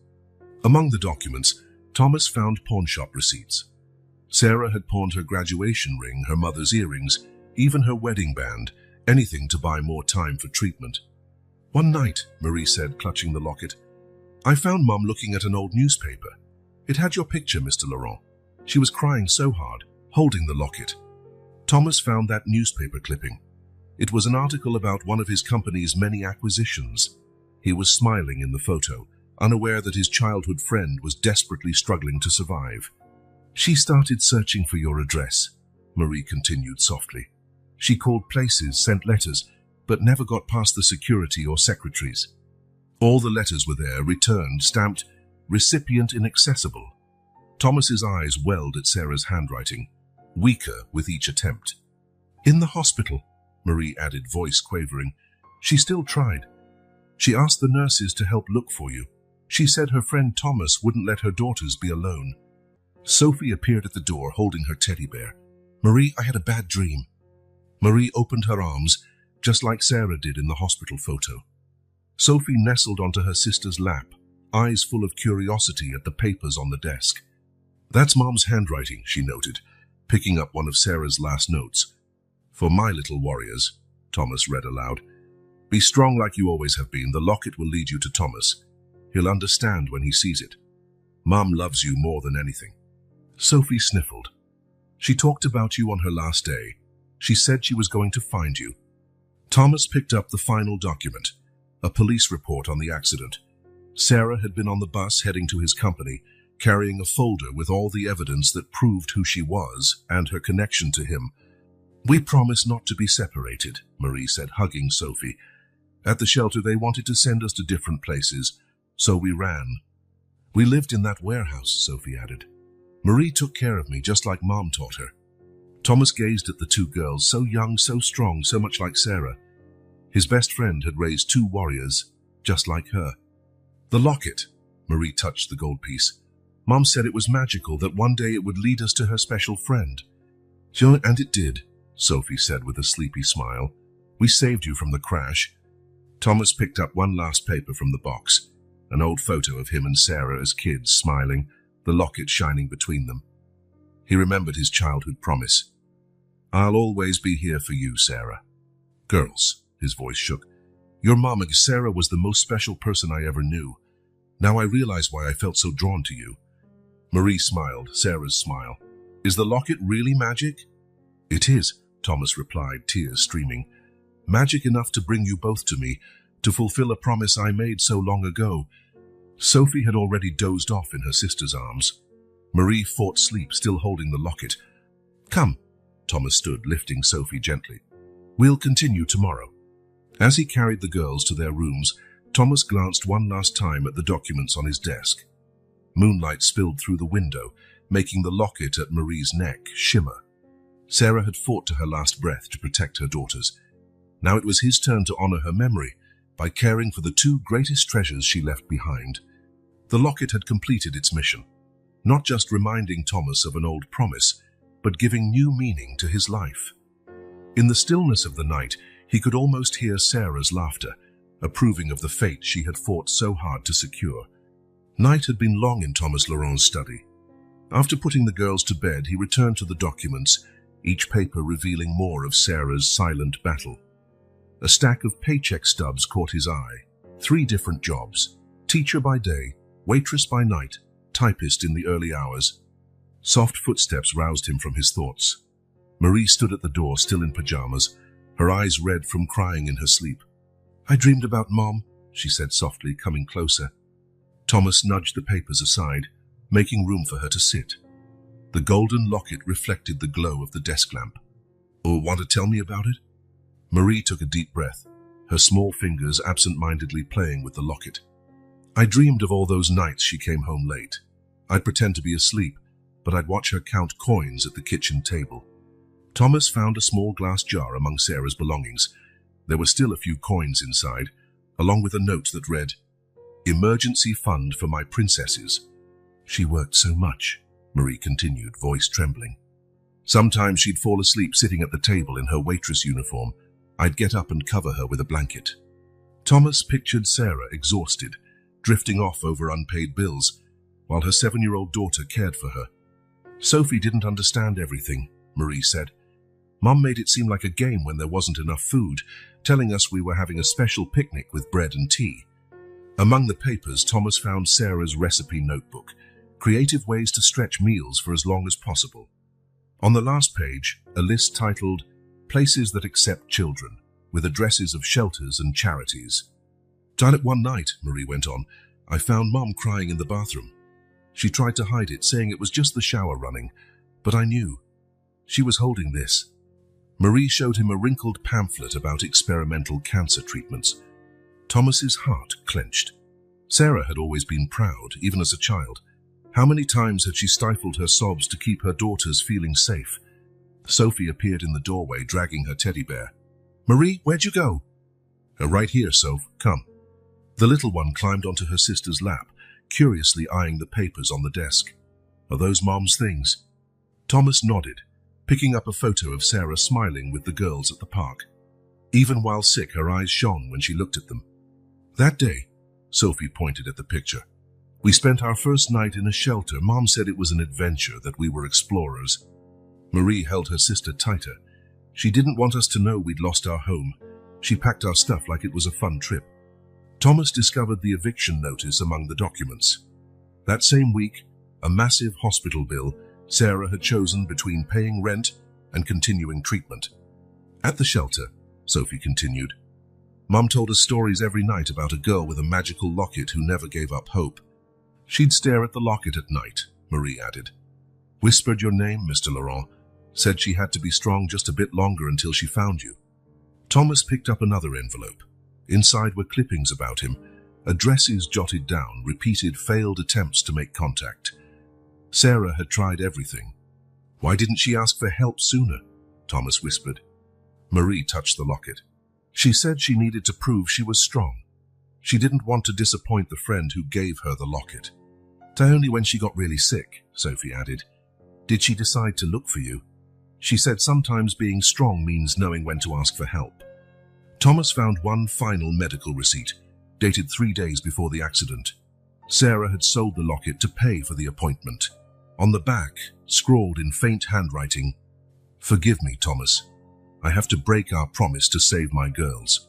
Among the documents, Thomas found pawnshop receipts. Sarah had pawned her graduation ring, her mother's earrings, even her wedding band, anything to buy more time for treatment. "One night," Marie said, clutching the locket, "I found Mom looking at an old newspaper. It had your picture, Mr. Laurent. She was crying so hard, holding the locket." Thomas found that newspaper clipping. It was an article about one of his company's many acquisitions. He was smiling in the photo, unaware that his childhood friend was desperately struggling to survive. "She started searching for your address," Marie continued softly. "She called places, sent letters, but never got past the security or secretaries. All the letters were there, returned, stamped, recipient inaccessible." Thomas's eyes welled at Sarah's handwriting, weaker with each attempt. "In the hospital," Marie added, voice quavering. "She still tried. She asked the nurses to help look for you. She said her friend Thomas wouldn't let her daughters be alone." Sophie appeared at the door, holding her teddy bear. "Marie, I had a bad dream." Marie opened her arms, just like Sarah did in the hospital photo. Sophie nestled onto her sister's lap, eyes full of curiosity at the papers on the desk. "That's Mom's handwriting," she noted, picking up one of Sarah's last notes. "For my little warriors," Thomas read aloud. "Be strong like you always have been. The locket will lead you to Thomas. He'll understand when he sees it. Mom loves you more than anything." Sophie sniffled. "She talked about you on her last day. She said she was going to find you." Thomas picked up the final document, a police report on the accident. Sarah had been on the bus heading to his company, carrying a folder with all the evidence that proved who she was and her connection to him. "We promised not to be separated," Marie said, hugging Sophie. "At the shelter, they wanted to send us to different places, so we ran. We lived in that warehouse," Sophie added. "Marie took care of me, just like Mom taught her." Thomas gazed at the two girls, so young, so strong, so much like Sarah. His best friend had raised two warriors, just like her. "The locket," Marie touched the gold piece. "Mom said it was magical, that one day it would lead us to her special friend." "Sure, and it did," Sophie said with a sleepy smile. "We saved you from the crash." Thomas picked up one last paper from the box, an old photo of him and Sarah as kids, smiling, the locket shining between them. He remembered his childhood promise. "I'll always be here for you, Sarah." "Girls," his voice shook, "your mama, Sarah, was the most special person I ever knew. Now I realize why I felt so drawn to you." Marie smiled, Sarah's smile. "Is the locket really magic?" "It is," Thomas replied, tears streaming. "Magic enough to bring you both to me, to fulfill a promise I made so long ago." Sophie had already dozed off in her sister's arms. Marie fought sleep, still holding the locket. "Come," Thomas stood, lifting Sophie gently. "We'll continue tomorrow." As he carried the girls to their rooms, Thomas glanced one last time at the documents on his desk. Moonlight spilled through the window, making the locket at Marie's neck shimmer. Sarah had fought to her last breath to protect her daughters. Now it was his turn to honor her memory by caring for the two greatest treasures she left behind. The locket had completed its mission, not just reminding Thomas of an old promise, but giving new meaning to his life. In the stillness of the night, he could almost hear Sarah's laughter, approving of the fate she had fought so hard to secure. Night had been long in Thomas Laurent's study. After putting the girls to bed, he returned to the documents, each paper revealing more of Sarah's silent battle. A stack of paycheck stubs caught his eye. 3 different jobs: teacher by day, waitress by night, typist in the early hours. Soft footsteps roused him from his thoughts. Marie stood at the door, still in pajamas, her eyes red from crying in her sleep. "I dreamed about Mom," she said softly, coming closer. Thomas nudged the papers aside, making room for her to sit. The golden locket reflected the glow of the desk lamp. "Oh, want to tell me about it?" Marie took a deep breath, her small fingers absent-mindedly playing with the locket. "I dreamed of all those nights she came home late. I'd pretend to be asleep, but I'd watch her count coins at the kitchen table." Thomas found a small glass jar among Sarah's belongings. There were still a few coins inside, along with a note that read, "Emergency fund for my princesses." "She worked so much," Marie continued, voice trembling. "Sometimes she'd fall asleep sitting at the table in her waitress uniform. I'd get up and cover her with a blanket." Thomas pictured Sarah exhausted, drifting off over unpaid bills, while her 7-year-old daughter cared for her. "Sophie didn't understand everything," Marie said. "Mom made it seem like a game when there wasn't enough food, telling us we were having a special picnic with bread and tea." Among the papers, Thomas found Sarah's recipe notebook, creative ways to stretch meals for as long as possible. On the last page, a list titled "Places that Accept Children," with addresses of shelters and charities. One night," Marie went on, "I found Mom crying in the bathroom. She tried to hide it, saying it was just the shower running, but I knew. She was holding this." Marie showed him a wrinkled pamphlet about experimental cancer treatments. Thomas's heart clenched. Sarah had always been proud, even as a child. How many times had she stifled her sobs to keep her daughters feeling safe? Sophie appeared in the doorway, dragging her teddy bear. "Marie, where'd you go?" "Right here, Soph. Come." The little one climbed onto her sister's lap, curiously eyeing the papers on the desk. "Are those Mom's things?" Thomas nodded, picking up a photo of Sarah smiling with the girls at the park. Even while sick, her eyes shone when she looked at them. "That day," Sophie pointed at the picture, "we spent our first night in a shelter. Mom said it was an adventure, that we were explorers." Marie held her sister tighter. "She didn't want us to know we'd lost our home. She packed our stuff like it was a fun trip." Thomas discovered the eviction notice among the documents. That same week, a massive hospital bill, Sarah had chosen between paying rent and continuing treatment. "At the shelter," Sophie continued, "Mom told us stories every night about a girl with a magical locket who never gave up hope. She'd stare at the locket at night," Marie added. "Whispered your name, Mr. Laurent. Said she had to be strong just a bit longer until she found you." Thomas picked up another envelope. Inside were clippings about him, addresses jotted down, repeated failed attempts to make contact. Sarah had tried everything. "Why didn't she ask for help sooner?" Thomas whispered. Marie touched the locket. "She said she needed to prove she was strong. She didn't want to disappoint the friend who gave her the locket." "Only when she got really sick," Sophie added. "Did she decide to look for you?" "She said sometimes being strong means knowing when to ask for help." Thomas found one final medical receipt, dated 3 days before the accident. Sarah had sold the locket to pay for the appointment. On the back, scrawled in faint handwriting, "Forgive me, Thomas. I have to break our promise to save my girls."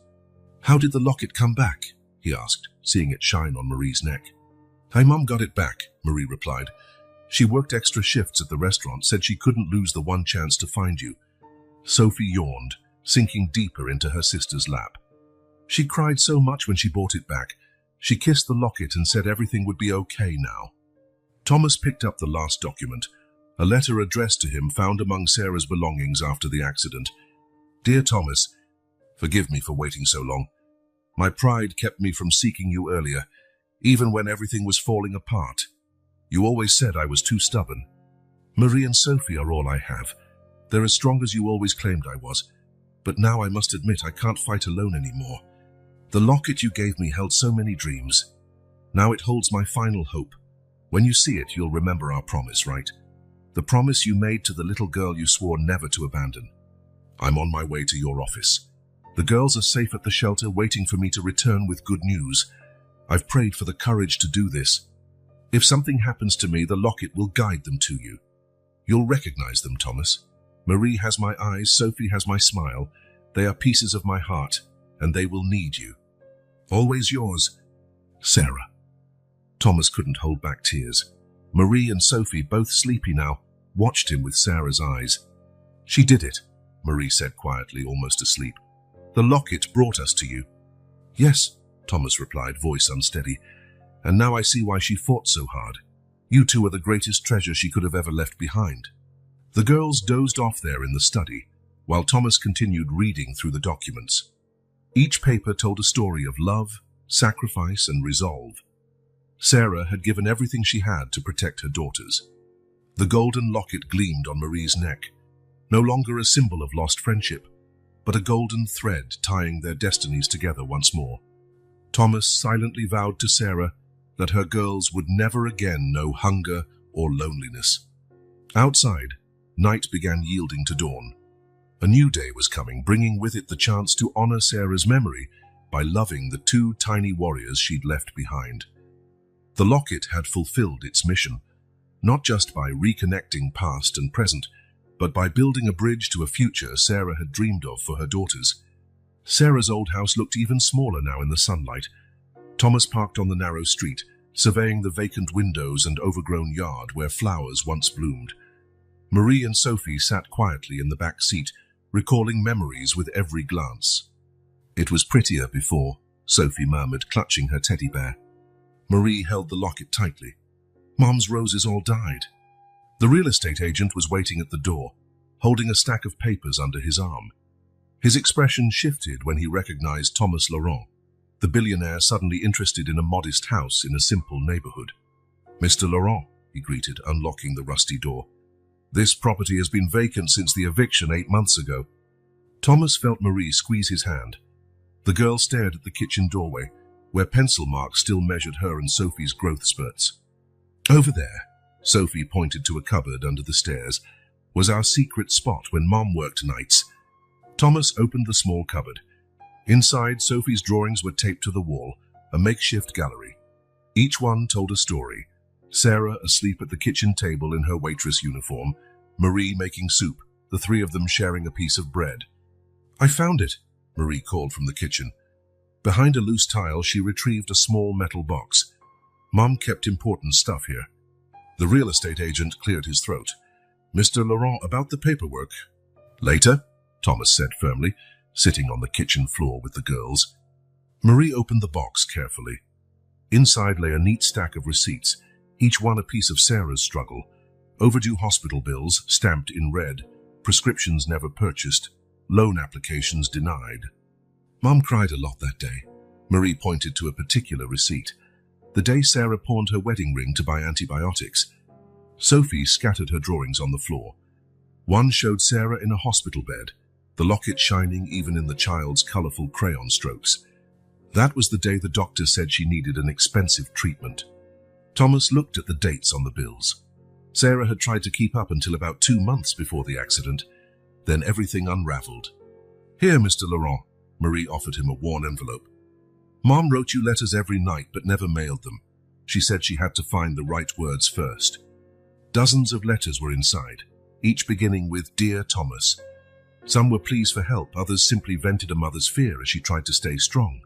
"How did the locket come back?" he asked, seeing it shine on Marie's neck. "Hey, Mom got it back," Marie replied. "She worked extra shifts at the restaurant, said she couldn't lose the one chance to find you." Sophie yawned, sinking deeper into her sister's lap. "She cried so much when she bought it back. She kissed the locket and said everything would be okay now." Thomas picked up the last document, a letter addressed to him found among Sarah's belongings after the accident. "Dear Thomas, forgive me for waiting so long. My pride kept me from seeking you earlier, even when everything was falling apart. You always said I was too stubborn. Marie and Sophie are all I have. They're as strong as you always claimed I was. But now I must admit I can't fight alone anymore. The locket you gave me held so many dreams. Now it holds my final hope. When you see it, you'll remember our promise, right? The promise you made to the little girl you swore never to abandon. I'm on my way to your office. The girls are safe at the shelter, waiting for me to return with good news. I've prayed for the courage to do this. If something happens to me, the locket will guide them to you. You'll recognize them, Thomas. Marie has my eyes, Sophie has my smile. They are pieces of my heart, and they will need you. Always yours, Sarah. Thomas couldn't hold back tears. Marie and Sophie, both sleepy now, watched him with Sarah's eyes. She did it, Marie said quietly, almost asleep. The locket brought us to you. Yes, Thomas replied, voice unsteady. And now I see why she fought so hard. You two are the greatest treasure she could have ever left behind. The girls dozed off there in the study, while Thomas continued reading through the documents. Each paper told a story of love, sacrifice, and resolve. Sarah had given everything she had to protect her daughters. The golden locket gleamed on Marie's neck, no longer a symbol of lost friendship, but a golden thread tying their destinies together once more. Thomas silently vowed to Sarah that her girls would never again know hunger or loneliness. Outside, night began yielding to dawn. A new day was coming, bringing with it the chance to honor Sarah's memory by loving the two tiny warriors she'd left behind. The locket had fulfilled its mission, not just by reconnecting past and present, but by building a bridge to a future Sarah had dreamed of for her daughters. Sarah's old house looked even smaller now in the sunlight. Thomas parked on the narrow street, surveying the vacant windows and overgrown yard where flowers once bloomed. Marie and Sophie sat quietly in the back seat, recalling memories with every glance. It was prettier before, Sophie murmured, clutching her teddy bear. Marie held the locket tightly. Mom's roses all died. The real estate agent was waiting at the door, holding a stack of papers under his arm. His expression shifted when he recognized Thomas Laurent, the billionaire suddenly interested in a modest house in a simple neighborhood. Mr. Laurent, he greeted, unlocking the rusty door. This property has been vacant since the eviction 8 months ago. Thomas felt Marie squeeze his hand. The girl stared at the kitchen doorway, where pencil marks still measured her and Sophie's growth spurts. Over there, Sophie pointed to a cupboard under the stairs, was our secret spot when Mom worked nights. Thomas opened the small cupboard. Inside, Sophie's drawings were taped to the wall, a makeshift gallery. Each one told a story. Sarah asleep at the kitchen table in her waitress uniform, Marie making soup, the three of them sharing a piece of bread. I found it, Marie called from the kitchen. Behind a loose tile, she retrieved a small metal box. Mom kept important stuff here. The real estate agent cleared his throat. Mr. Laurent, about the paperwork. Later, Thomas said firmly, sitting on the kitchen floor with the girls. Marie opened the box carefully. Inside lay a neat stack of receipts, each one a piece of Sarah's struggle. Overdue hospital bills, stamped in red, prescriptions never purchased, loan applications denied. Mom cried a lot that day. Marie pointed to a particular receipt. The day Sarah pawned her wedding ring to buy antibiotics. Sophie scattered her drawings on the floor. One showed Sarah in a hospital bed, the locket shining even in the child's colorful crayon strokes. That was the day the doctor said she needed an expensive treatment. Thomas looked at the dates on the bills. Sarah had tried to keep up until about 2 months before the accident. Then everything unraveled. Here, Mr. Laurent, Marie offered him a worn envelope. Mom wrote you letters every night but never mailed them. She said she had to find the right words first. Dozens of letters were inside, each beginning with Dear Thomas. Some were pleas for help, others simply vented a mother's fear as she tried to stay strong.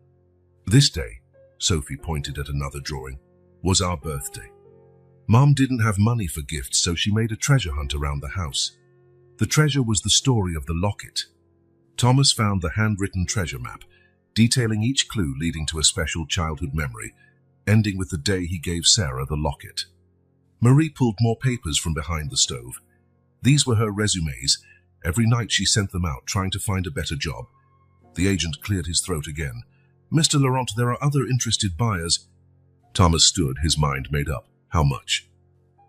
This day, Sophie pointed at another drawing, was our birthday. Mom didn't have money for gifts, so she made a treasure hunt around the house. The treasure was the story of the locket. Thomas found the handwritten treasure map, detailing each clue leading to a special childhood memory, ending with the day he gave Sarah the locket. Marie pulled more papers from behind the stove. These were her resumes. Every night she sent them out, trying to find a better job. The agent cleared his throat again. Mr. Laurent, there are other interested buyers. Thomas stood, his mind made up. How much?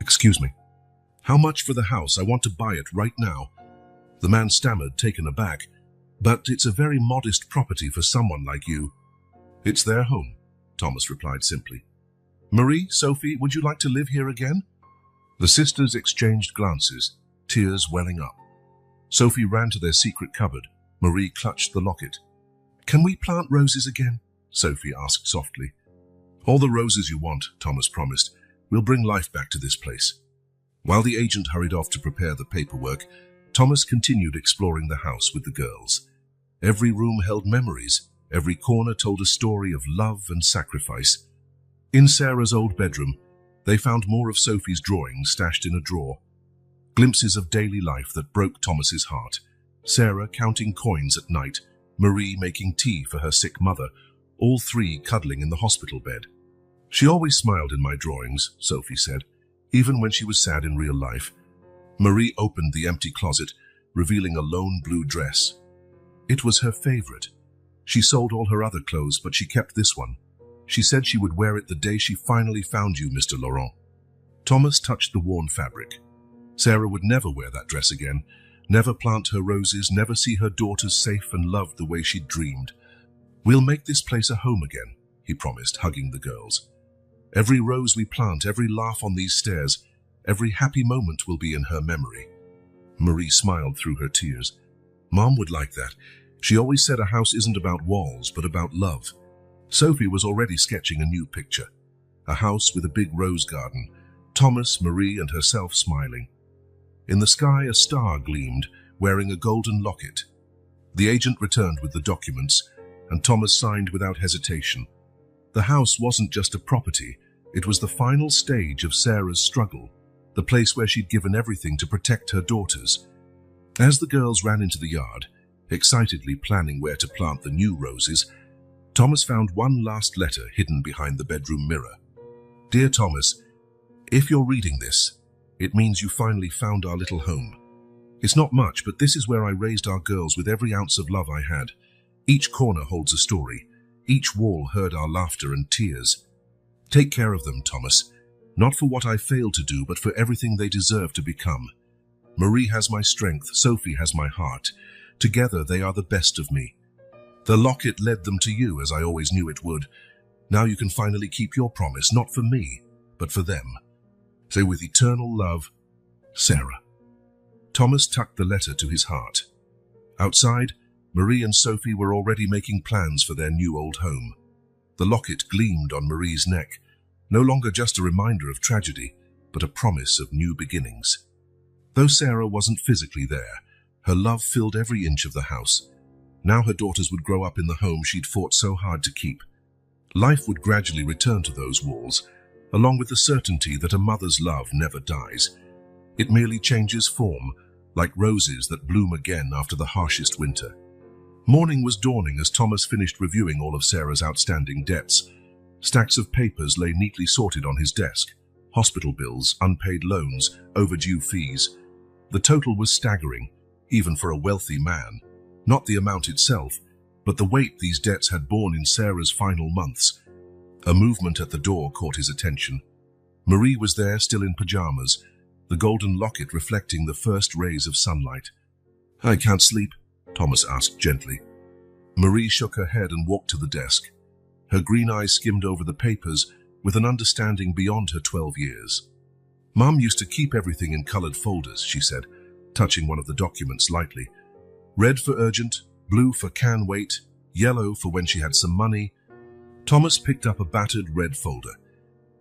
Excuse me. How much for the house? I want to buy it right now. The man stammered, taken aback. But it's a very modest property for someone like you. It's their home, Thomas replied simply. Marie, Sophie, would you like to live here again? The sisters exchanged glances, tears welling up. Sophie ran to their secret cupboard. Marie clutched the locket. Can we plant roses again? Sophie asked softly. All the roses you want, Thomas promised. We'll bring life back to this place." While the agent hurried off to prepare the paperwork, Thomas continued exploring the house with the girls. Every room held memories. Every corner told a story of love and sacrifice. In Sarah's old bedroom, they found more of Sophie's drawings stashed in a drawer. Glimpses of daily life that broke Thomas's heart. Sarah counting coins at night, Marie making tea for her sick mother, all three cuddling in the hospital bed. "She always smiled in my drawings," Sophie said, "even when she was sad in real life." Marie opened the empty closet, revealing a lone blue dress. It was her favorite. She sold all her other clothes, but she kept this one. She said she would wear it the day she finally found you, Mr. Laurent. Thomas touched the worn fabric. Sarah would never wear that dress again, never plant her roses, never see her daughters safe and loved the way she'd dreamed. "We'll make this place a home again," he promised, hugging the girls. "Every rose we plant, every laugh on these stairs, every happy moment will be in her memory." Marie smiled through her tears. "Mom would like that. She always said a house isn't about walls, but about love." Sophie was already sketching a new picture. A house with a big rose garden, Thomas, Marie, and herself smiling. In the sky, a star gleamed, wearing a golden locket. The agent returned with the documents, and Thomas signed without hesitation. The house wasn't just a property, it was the final stage of Sarah's struggle, the place where she'd given everything to protect her daughters. As the girls ran into the yard, excitedly planning where to plant the new roses, Thomas found one last letter hidden behind the bedroom mirror. "Dear Thomas, if you're reading this, it means you finally found our little home. It's not much, but this is where I raised our girls with every ounce of love I had. Each corner holds a story. Each wall heard our laughter and tears. Take care of them, Thomas, not for what I failed to do, but for everything they deserve to become. Marie has my strength, Sophie has my heart. Together they are the best of me. The locket led them to you, as I always knew it would. Now you can finally keep your promise, not for me, but for them. So with eternal love, Sarah." Thomas tucked the letter to his heart. Outside, Marie and Sophie were already making plans for their new old home. The locket gleamed on Marie's neck, no longer just a reminder of tragedy, but a promise of new beginnings. Though Sarah wasn't physically there, her love filled every inch of the house. Now her daughters would grow up in the home she'd fought so hard to keep. Life would gradually return to those walls, along with the certainty that a mother's love never dies. It merely changes form, like roses that bloom again after the harshest winter. Morning was dawning as Thomas finished reviewing all of Sarah's outstanding debts. Stacks of papers lay neatly sorted on his desk. Hospital bills, unpaid loans, overdue fees. The total was staggering, even for a wealthy man. Not the amount itself, but the weight these debts had borne in Sarah's final months. A movement at the door caught his attention. Marie was there, still in pajamas, the golden locket reflecting the first rays of sunlight. "I can't sleep," Thomas asked gently. Marie shook her head and walked to the desk. Her green eyes skimmed over the papers with an understanding beyond her 12 years. "Mom used to keep everything in colored folders," she said, touching one of the documents lightly. "Red for urgent, blue for can wait, yellow for when she had some money." Thomas picked up a battered red folder.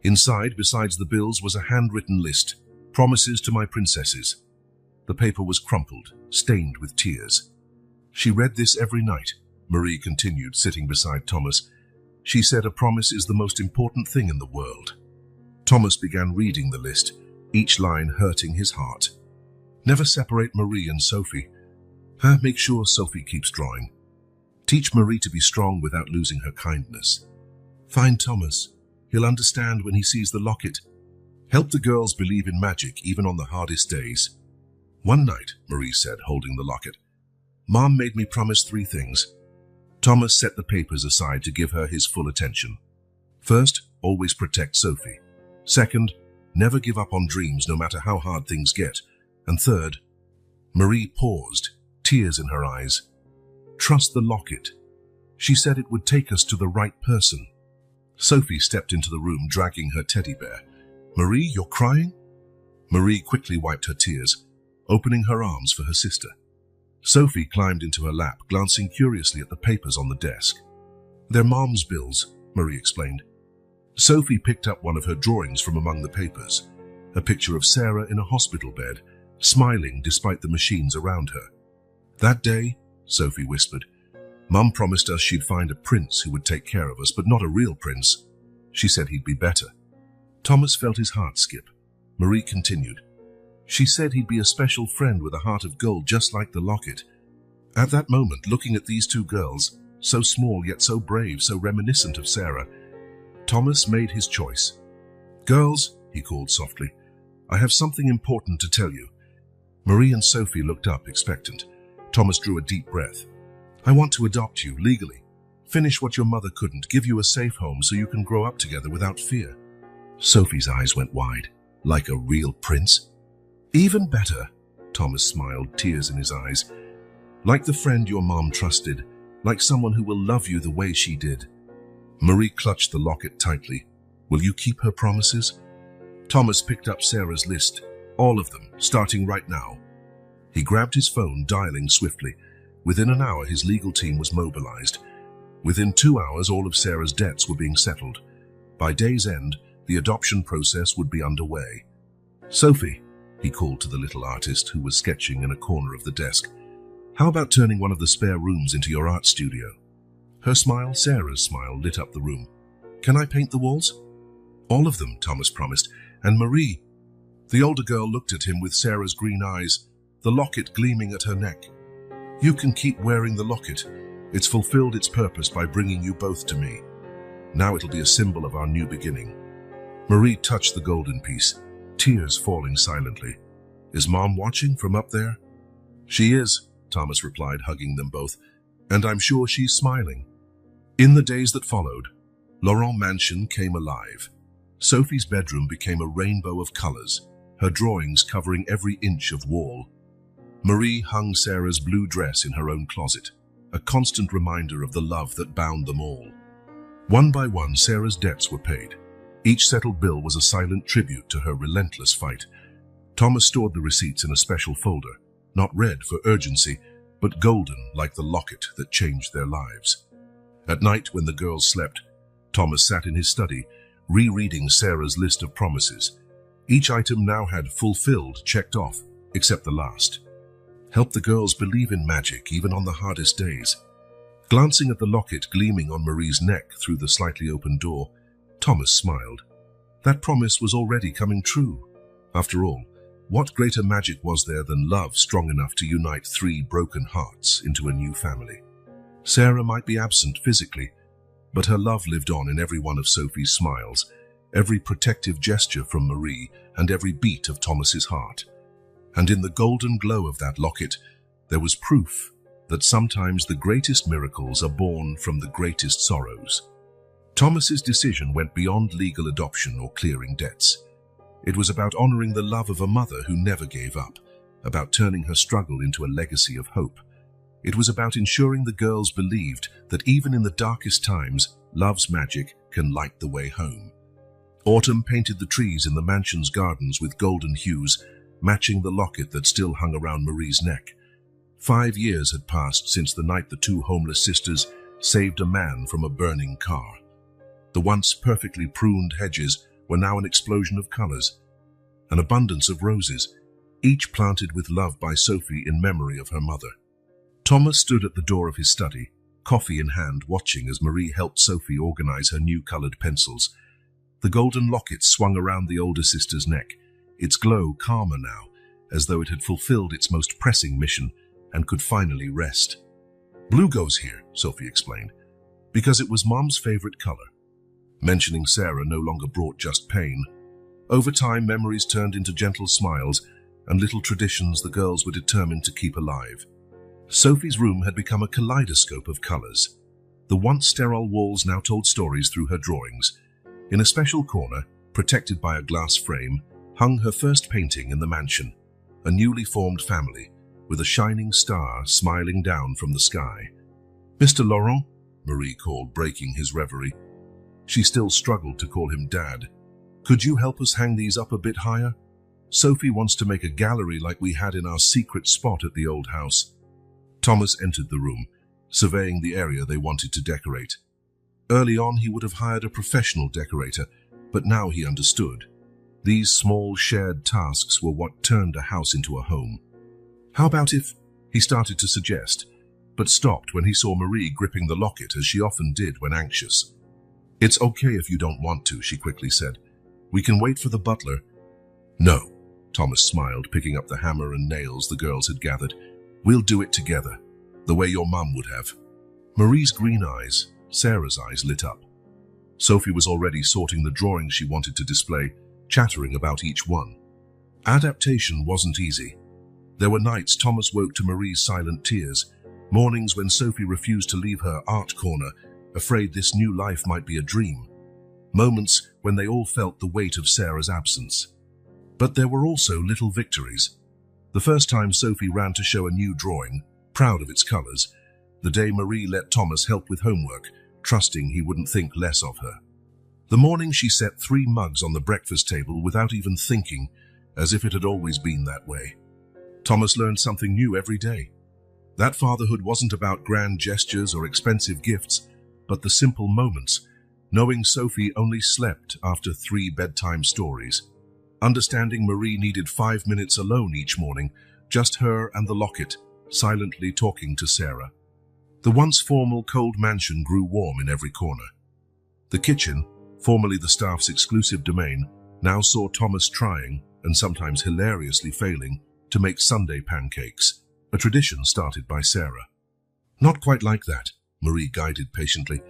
Inside, besides the bills, was a handwritten list, "Promises to my princesses." The paper was crumpled, stained with tears. "She read this every night," Marie continued, sitting beside Thomas. "She said a promise is the most important thing in the world." Thomas began reading the list, each line hurting his heart. "Never separate Marie and Sophie. Make sure Sophie keeps drawing. Teach Marie to be strong without losing her kindness. Find Thomas. He'll understand when he sees the locket. Help the girls believe in magic even on the hardest days." "One night," Marie said, holding the locket, "Mom made me promise 3 things. Thomas set the papers aside to give her his full attention. First, always protect Sophie. Second, never give up on dreams no matter how hard things get. And third, Marie paused, tears in her eyes. Trust the locket. She said it would take us to the right person. Sophie stepped into the room, dragging her teddy bear. "Marie, you're crying?" Marie quickly wiped her tears, opening her arms for her sister. Sophie climbed into her lap, glancing curiously at the papers on the desk. "They're Mom's bills," Marie explained. Sophie picked up one of her drawings from among the papers, a picture of Sarah in a hospital bed, smiling despite the machines around her. "That day," Sophie whispered, "Mum promised us she'd find a prince who would take care of us, but not a real prince. She said he'd be better." Thomas felt his heart skip. Marie continued, "She said he'd be a special friend with a heart of gold, just like the locket." At that moment, looking at these two girls, so small yet so brave, so reminiscent of Sarah, Thomas made his choice. "Girls," he called softly, "I have something important to tell you." Marie and Sophie looked up, expectant. Thomas drew a deep breath. "I want to adopt you, legally. Finish what your mother couldn't, give you a safe home so you can grow up together without fear." Sophie's eyes went wide. "Like a real prince?" "Even better," Thomas smiled, tears in his eyes. "Like the friend your mom trusted, like someone who will love you the way she did." Marie clutched the locket tightly. "Will you keep her promises?" Thomas picked up Sarah's list, all of them, starting right now. He grabbed his phone, dialing swiftly. Within an hour, his legal team was mobilized. Within 2 hours, all of Sarah's debts were being settled. By day's end, the adoption process would be underway. "Sophie," he called to the little artist who was sketching in a corner of the desk, "how about turning one of the spare rooms into your art studio?" Her smile, Sarah's smile, lit up the room. "Can I paint the walls?" "All of them," Thomas promised. "And Marie." The older girl looked at him with Sarah's green eyes, the locket gleaming at her neck. "You can keep wearing the locket. It's fulfilled its purpose by bringing you both to me. Now it'll be a symbol of our new beginning." Marie touched the golden piece, tears falling silently. "Is Mom watching from up there?" "She is," Thomas replied, hugging them both, "and I'm sure she's smiling." In the days that followed, Laurent Mansion came alive. Sophie's bedroom became a rainbow of colors, her drawings covering every inch of wall. Marie hung Sarah's blue dress in her own closet, a constant reminder of the love that bound them all. One by one, Sarah's debts were paid. Each settled bill was a silent tribute to her relentless fight. Thomas stored the receipts in a special folder, not red for urgency, but golden like the locket that changed their lives. At night, when the girls slept, Thomas sat in his study, rereading Sarah's list of promises. Each item now had fulfilled, checked off, except the last. Help the girls believe in magic, even on the hardest days. Glancing at the locket gleaming on Marie's neck through the slightly open door, Thomas smiled. That promise was already coming true. After all, what greater magic was there than love strong enough to unite 3 broken hearts into a new family? Sarah might be absent physically, but her love lived on in every one of Sophie's smiles, every protective gesture from Marie, and every beat of Thomas's heart. And in the golden glow of that locket, there was proof that sometimes the greatest miracles are born from the greatest sorrows. Thomas's decision went beyond legal adoption or clearing debts. It was about honoring the love of a mother who never gave up, about turning her struggle into a legacy of hope. It was about ensuring the girls believed that even in the darkest times, love's magic can light the way home. Autumn painted the trees in the mansion's gardens with golden hues, matching the locket that still hung around Marie's neck. 5 years had passed since the night the 2 homeless sisters saved a man from a burning car. The once perfectly pruned hedges were now an explosion of colors, an abundance of roses, each planted with love by Sophie in memory of her mother. Thomas stood at the door of his study, coffee in hand, watching as Marie helped Sophie organize her new colored pencils. The golden locket swung around the older sister's neck, its glow calmer now, as though it had fulfilled its most pressing mission and could finally rest. "Blue goes here," Sophie explained, "because it was Mom's favorite color." Mentioning Sarah no longer brought just pain. Over time, memories turned into gentle smiles and little traditions the girls were determined to keep alive. Sophie's room had become a kaleidoscope of colors. The once sterile walls now told stories through her drawings. In a special corner, protected by a glass frame, hung her first painting in the mansion, a newly formed family, with a shining star smiling down from the sky. "Mr. Laurent," Marie called, breaking his reverie. She still struggled to call him Dad. "Could you help us hang these up a bit higher? Sophie wants to make a gallery like we had in our secret spot at the old house." Thomas entered the room, surveying the area they wanted to decorate. Early on, he would have hired a professional decorator, but now he understood. These small shared tasks were what turned a house into a home. How about if, he started to suggest, but stopped when he saw Marie gripping the locket as she often did when anxious. "It's okay if you don't want to," she quickly said. "We can wait for the butler." "No," Thomas smiled, picking up the hammer and nails the girls had gathered. "We'll do it together, the way your mum would have." Marie's green eyes, Sarah's eyes, lit up. Sophie was already sorting the drawings she wanted to display, chattering about each one. Adaptation wasn't easy. There were nights Thomas woke to Marie's silent tears, mornings when Sophie refused to leave her art corner, afraid this new life might be a dream, moments when they all felt the weight of Sarah's absence. But there were also little victories. The first time Sophie ran to show a new drawing, proud of its colors, the day Marie let Thomas help with homework, trusting he wouldn't think less of her. The morning she set 3 mugs on the breakfast table without even thinking, as if it had always been that way. Thomas learned something new every day. That fatherhood wasn't about grand gestures or expensive gifts, but the simple moments, knowing Sophie only slept after 3 bedtime stories, understanding Marie needed 5 minutes alone each morning, just her and the locket, silently talking to Sarah. The once formal cold mansion grew warm in every corner. The kitchen, formerly the staff's exclusive domain, now saw Thomas trying, and sometimes hilariously failing, to make Sunday pancakes, a tradition started by Sarah. "Not quite like that," Marie guided patiently.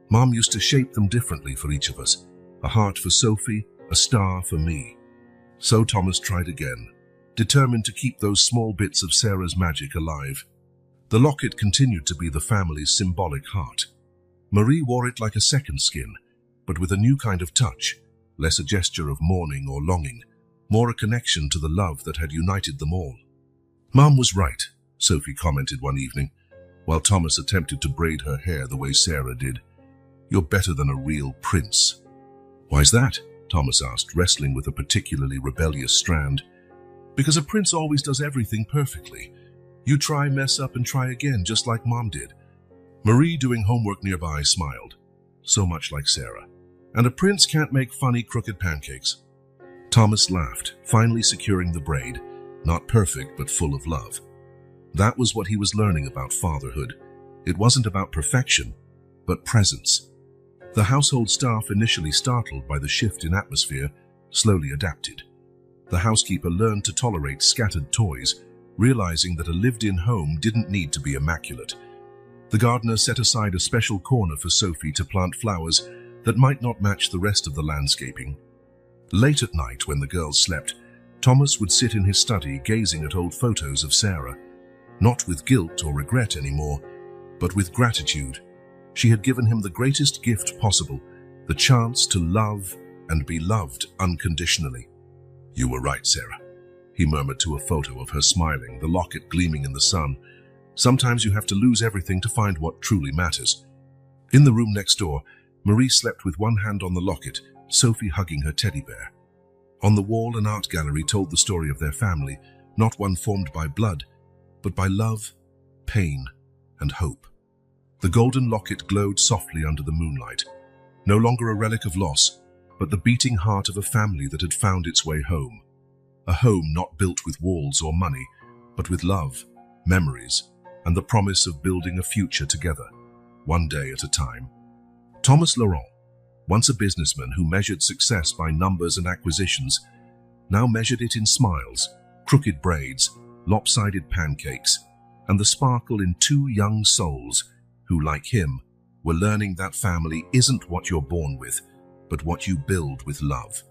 "Mom used to shape them differently for each of us. A heart for Sophie, a star for me." So Thomas tried again, determined to keep those small bits of Sarah's magic alive. The locket continued to be the family's symbolic heart. Marie wore it like a second skin, but with a new kind of touch, less a gesture of mourning or longing, more a connection to the love that had united them all. "Mom was right," Sophie commented one evening, while Thomas attempted to braid her hair the way Sarah did. "You're better than a real prince." "Why's that?" Thomas asked, wrestling with a particularly rebellious strand. "Because a prince always does everything perfectly. You try, mess up, and try again, just like Mom did." Marie, doing homework nearby, smiled. So much like Sarah. "And a prince can't make funny, crooked pancakes." Thomas laughed, finally securing the braid, not perfect, but full of love. That was what he was learning about fatherhood. It wasn't about perfection, but presence. The household staff, initially startled by the shift in atmosphere, slowly adapted. The housekeeper learned to tolerate scattered toys, realizing that a lived-in home didn't need to be immaculate. The gardener set aside a special corner for Sophie to plant flowers that might not match the rest of the landscaping. Late at night, when the girls slept, Thomas would sit in his study gazing at old photos of Sarah, not with guilt or regret anymore, but with gratitude. She had given him the greatest gift possible, the chance to love and be loved unconditionally. "You were right, Sarah," he murmured to a photo of her smiling, the locket gleaming in the sun. "Sometimes you have to lose everything to find what truly matters." In the room next door, Marie slept with one hand on the locket, Sophie hugging her teddy bear. On the wall, an art gallery told the story of their family, not one formed by blood, but by love, pain, and hope. The golden locket glowed softly under the moonlight, no longer a relic of loss, but the beating heart of a family that had found its way home. A home not built with walls or money, but with love, memories, and the promise of building a future together, one day at a time. Thomas Laurent, once a businessman who measured success by numbers and acquisitions, now measured it in smiles, crooked braids, lopsided pancakes, and the sparkle in 2 young souls who, like him, were learning that family isn't what you're born with, but what you build with love.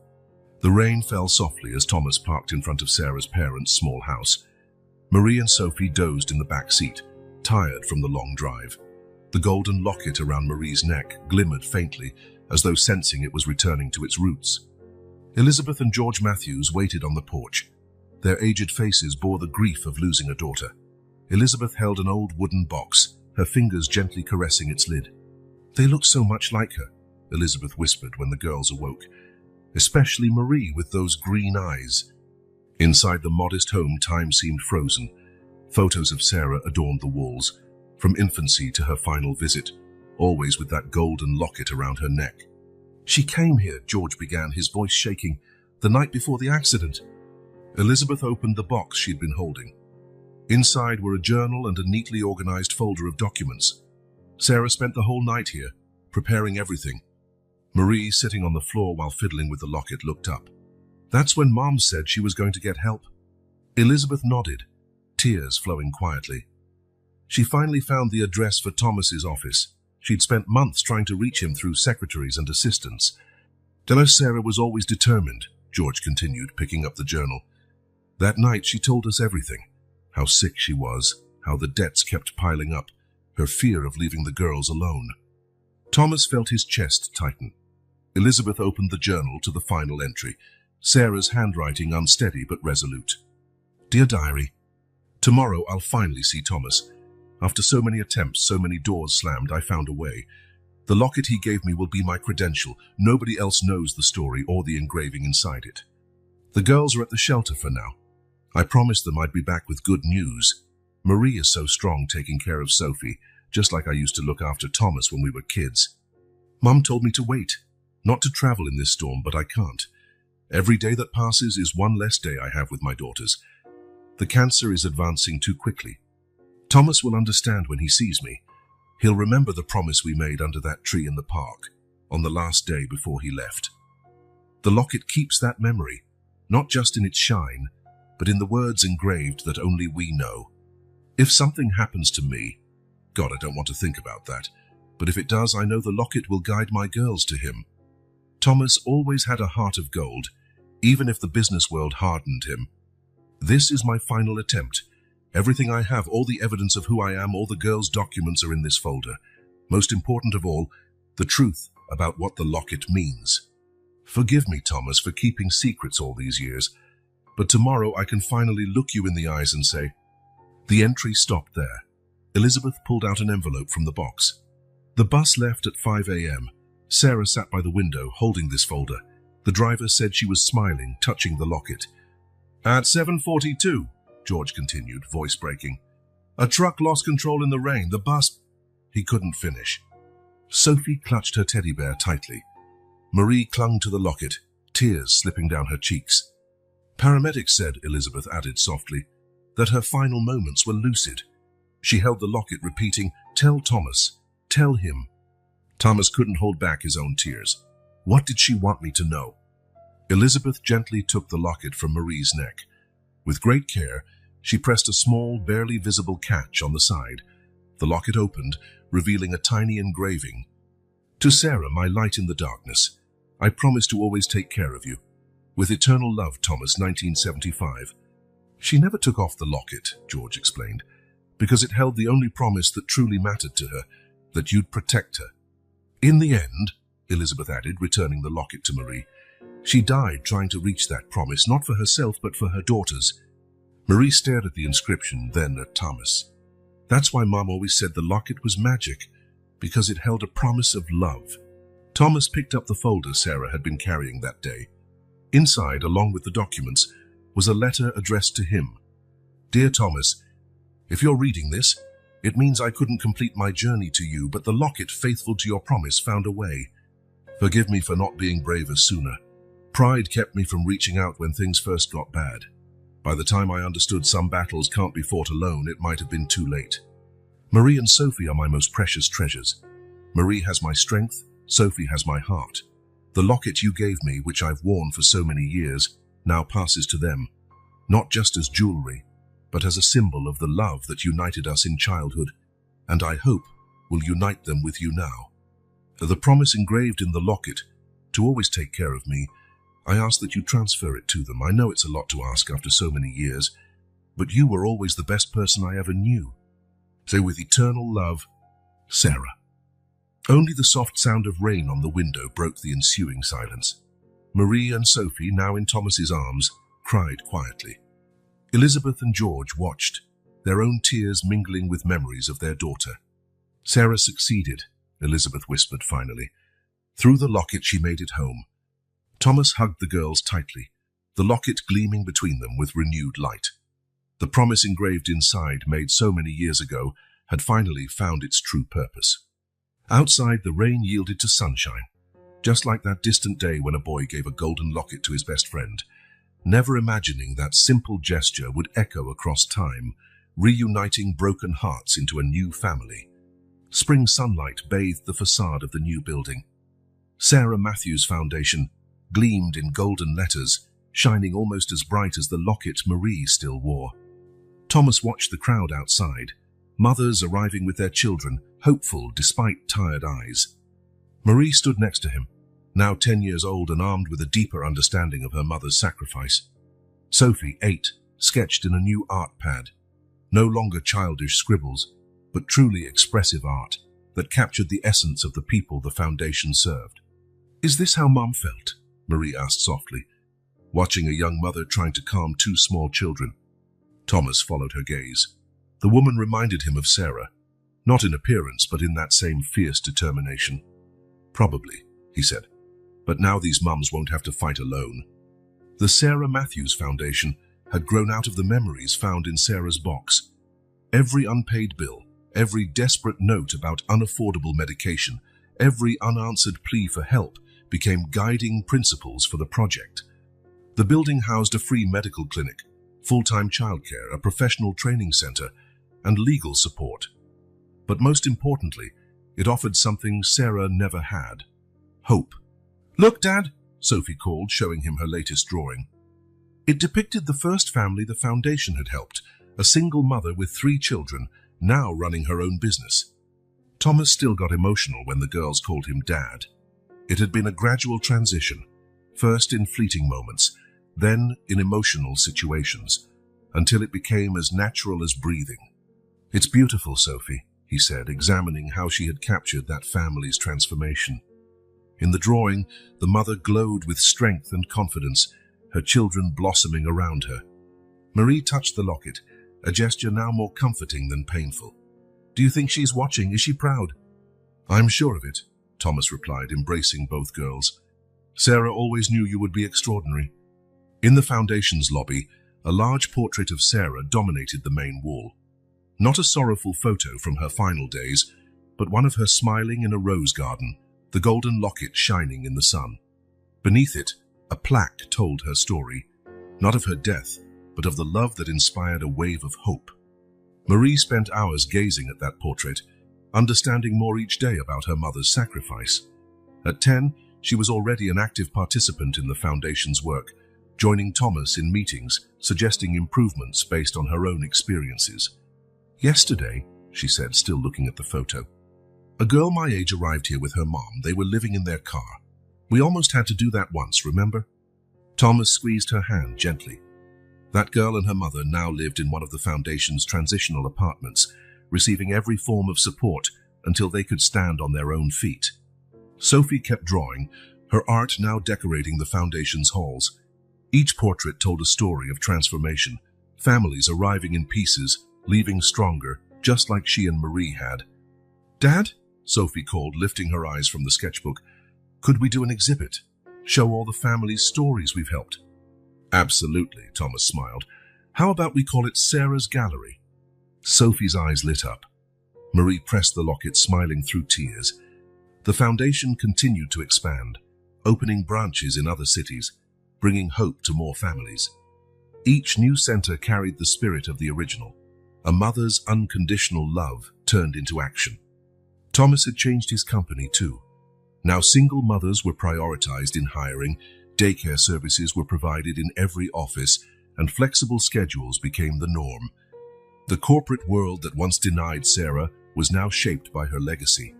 The rain fell softly as Thomas parked in front of Sarah's parents' small house. Marie and Sophie dozed in the back seat, tired from the long drive. The golden locket around Marie's neck glimmered faintly, as though sensing it was returning to its roots. Elizabeth and George Matthews waited on the porch. Their aged faces bore the grief of losing a daughter. Elizabeth held an old wooden box, her fingers gently caressing its lid. "They look so much like her," Elizabeth whispered when the girls awoke. "Especially Marie with those green eyes." Inside the modest home, time seemed frozen. Photos of Sarah adorned the walls, from infancy to her final visit, always with that golden locket around her neck. "She came here," George began, his voice shaking, "the night before the accident." Elizabeth opened the box she'd been holding. Inside were a journal and a neatly organized folder of documents. Sarah spent the whole night here, preparing everything. Marie, sitting on the floor while fiddling with the locket, looked up. "That's when Mom said she was going to get help." Elizabeth nodded, tears flowing quietly. She finally found the address for Thomas's office. She'd spent months trying to reach him through secretaries and assistants. "Tell her Sarah was always determined," George continued, picking up the journal. "That night she told us everything. How sick she was, how the debts kept piling up, her fear of leaving the girls alone." Thomas felt his chest tighten. Elizabeth opened the journal to the final entry, Sarah's handwriting unsteady but resolute. "Dear Diary, tomorrow I'll finally see Thomas. After so many attempts, so many doors slammed, I found a way. The locket he gave me will be my credential. Nobody else knows the story or the engraving inside it. The girls are at the shelter for now. I promised them I'd be back with good news. Marie is so strong taking care of Sophie, just like I used to look after Thomas when we were kids. Mum told me to wait, not to travel in this storm, but I can't. Every day that passes is one less day I have with my daughters. The cancer is advancing too quickly. Thomas will understand when he sees me. He'll remember the promise we made under that tree in the park, on the last day before he left. The locket keeps that memory, not just in its shine, but in the words engraved that only we know. If something happens to me, God, I don't want to think about that, but if it does, I know the locket will guide my girls to him. Thomas always had a heart of gold, even if the business world hardened him. This is my final attempt. Everything I have, all the evidence of who I am, all the girls' documents are in this folder. Most important of all, the truth about what the locket means. Forgive me, Thomas, for keeping secrets all these years, but tomorrow I can finally look you in the eyes and say..." The entry stopped there. Elizabeth pulled out an envelope from the box. The bus left at 5 a.m. Sarah sat by the window, holding this folder. The driver said she was smiling, touching the locket. "At 7:42, George continued, voice breaking. "A truck lost control in the rain. The bus..." He couldn't finish. Sophie clutched her teddy bear tightly. Marie clung to the locket, tears slipping down her cheeks. "Paramedics said," Elizabeth added softly, "that her final moments were lucid." She held the locket, repeating, "Tell Thomas. Tell him." Thomas couldn't hold back his own tears. What did she want me to know? Elizabeth gently took the locket from Marie's neck. With great care, she pressed a small, barely visible catch on the side. The locket opened, revealing a tiny engraving. "To Sarah, my light in the darkness. I promise to always take care of you. With eternal love, Thomas, 1975. She never took off the locket, George explained, because it held the only promise that truly mattered to her, that you'd protect her. In the end, Elizabeth added, returning the locket to Marie, she died trying to reach that promise, not for herself, but for her daughters." Marie stared at the inscription, then at Thomas. "That's why Mom always said the locket was magic, because it held a promise of love." Thomas picked up the folder Sarah had been carrying that day. Inside, along with the documents, was a letter addressed to him. "Dear Thomas, if you're reading this, it means I couldn't complete my journey to you, but the locket, faithful to your promise, found a way. Forgive me for not being braver sooner. Pride kept me from reaching out when things first got bad. By the time I understood some battles can't be fought alone, it might have been too late. Marie and Sophie are my most precious treasures. Marie has my strength, Sophie has my heart. The locket you gave me, which I've worn for so many years, now passes to them, not just as jewelry, but as a symbol of the love that united us in childhood, and I hope will unite them with you now. The promise engraved in the locket, to always take care of me, I ask that you transfer it to them. I know it's a lot to ask after so many years, but you were always the best person I ever knew. So with eternal love, Sarah." Only the soft sound of rain on the window broke the ensuing silence. Marie and Sophie, now in Thomas's arms, cried quietly. Elizabeth and George watched, their own tears mingling with memories of their daughter. "Sarah succeeded," Elizabeth whispered finally. "Through the locket she made it home." Thomas hugged the girls tightly, the locket gleaming between them with renewed light. The promise engraved inside, made so many years ago, had finally found its true purpose. Outside, the rain yielded to sunshine, just like that distant day when a boy gave a golden locket to his best friend, never imagining that simple gesture would echo across time, reuniting broken hearts into a new family. Spring sunlight bathed the facade of the new building. Sarah Matthews Foundation gleamed in golden letters, shining almost as bright as the locket Marie still wore. Thomas watched the crowd outside, mothers arriving with their children, hopeful despite tired eyes. Marie stood next to him, now 10 years old and armed with a deeper understanding of her mother's sacrifice. Sophie, 8, sketched in a new art pad, no longer childish scribbles, but truly expressive art that captured the essence of the people the foundation served. "Is this how Mom felt?" Marie asked softly, watching a young mother trying to calm 2 small children. Thomas followed her gaze. The woman reminded him of Sarah, not in appearance, but in that same fierce determination. "Probably," he said, "but now these mums won't have to fight alone." The Sarah Matthews Foundation had grown out of the memories found in Sarah's box. Every unpaid bill, every desperate note about unaffordable medication, every unanswered plea for help became guiding principles for the project. The building housed a free medical clinic, full-time childcare, a professional training center, and legal support. But most importantly, it offered something Sarah never had: hope. "Look, Dad," Sophie called, showing him her latest drawing. It depicted the first family the foundation had helped, a single mother with 3 children, now running her own business. Thomas still got emotional when the girls called him Dad. It had been a gradual transition, first in fleeting moments, then in emotional situations, until it became as natural as breathing. "It's beautiful, Sophie," he said, examining how she had captured that family's transformation. In the drawing, the mother glowed with strength and confidence, her children blossoming around her. Marie touched the locket, a gesture now more comforting than painful. "Do you think she's watching? Is she proud?" "I'm sure of it," Thomas replied, embracing both girls. "Sarah always knew you would be extraordinary." In the foundation's lobby, a large portrait of Sarah dominated the main wall. Not a sorrowful photo from her final days, but one of her smiling in a rose garden, the golden locket shining in the sun. Beneath it, a plaque told her story, not of her death, but of the love that inspired a wave of hope. Marie spent hours gazing at that portrait, understanding more each day about her mother's sacrifice. At 10, she was already an active participant in the foundation's work, joining Thomas in meetings, suggesting improvements based on her own experiences. "Yesterday," she said, still looking at the photo, "a girl my age arrived here with her mom. They were living in their car. We almost had to do that once, remember?" Thomas squeezed her hand gently. That girl and her mother now lived in one of the foundation's transitional apartments, receiving every form of support until they could stand on their own feet. Sophie kept drawing, her art now decorating the foundation's halls. Each portrait told a story of transformation, families arriving in pieces, leaving stronger, just like she and Marie had. "Dad," Sophie called, lifting her eyes from the sketchbook, "could we do an exhibit? Show all the family's stories we've helped?" "Absolutely," Thomas smiled. "How about we call it Sarah's Gallery?" Sophie's eyes lit up. Marie pressed the locket, smiling through tears. The foundation continued to expand, opening branches in other cities, bringing hope to more families. Each new center carried the spirit of the original, a mother's unconditional love turned into action. Thomas had changed his company too. Now single mothers were prioritized in hiring, daycare services were provided in every office, and flexible schedules became the norm. The corporate world that once denied Sarah was now shaped by her legacy.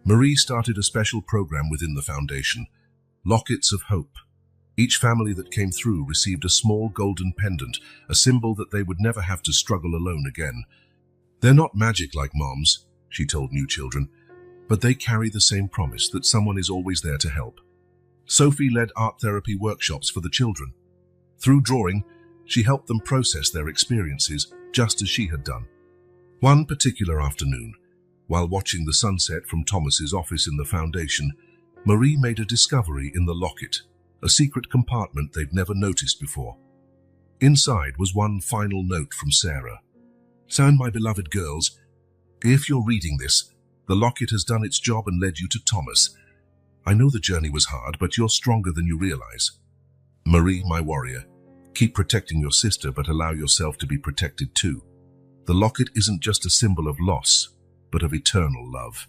Marie started a special program within the foundation, Lockets of Hope. Each family that came through received a small golden pendant, a symbol that they would never have to struggle alone again. "They're not magic like moms," she told new children, "but they carry the same promise that someone is always there to help." Sophie led art therapy workshops for the children. Through drawing, she helped them process their experiences, just as she had done. One particular afternoon, while watching the sunset from Thomas's office in the foundation, Marie made a discovery in the locket, a secret compartment they'd never noticed before. Inside was one final note from Sarah. "Sound, my beloved girls, if you're reading this, The locket has done its job and led you to Thomas. I know the journey was hard, but you're stronger than you realize. Marie, my warrior, keep protecting your sister, but allow yourself to be protected too. The locket isn't just a symbol of loss, but of eternal love.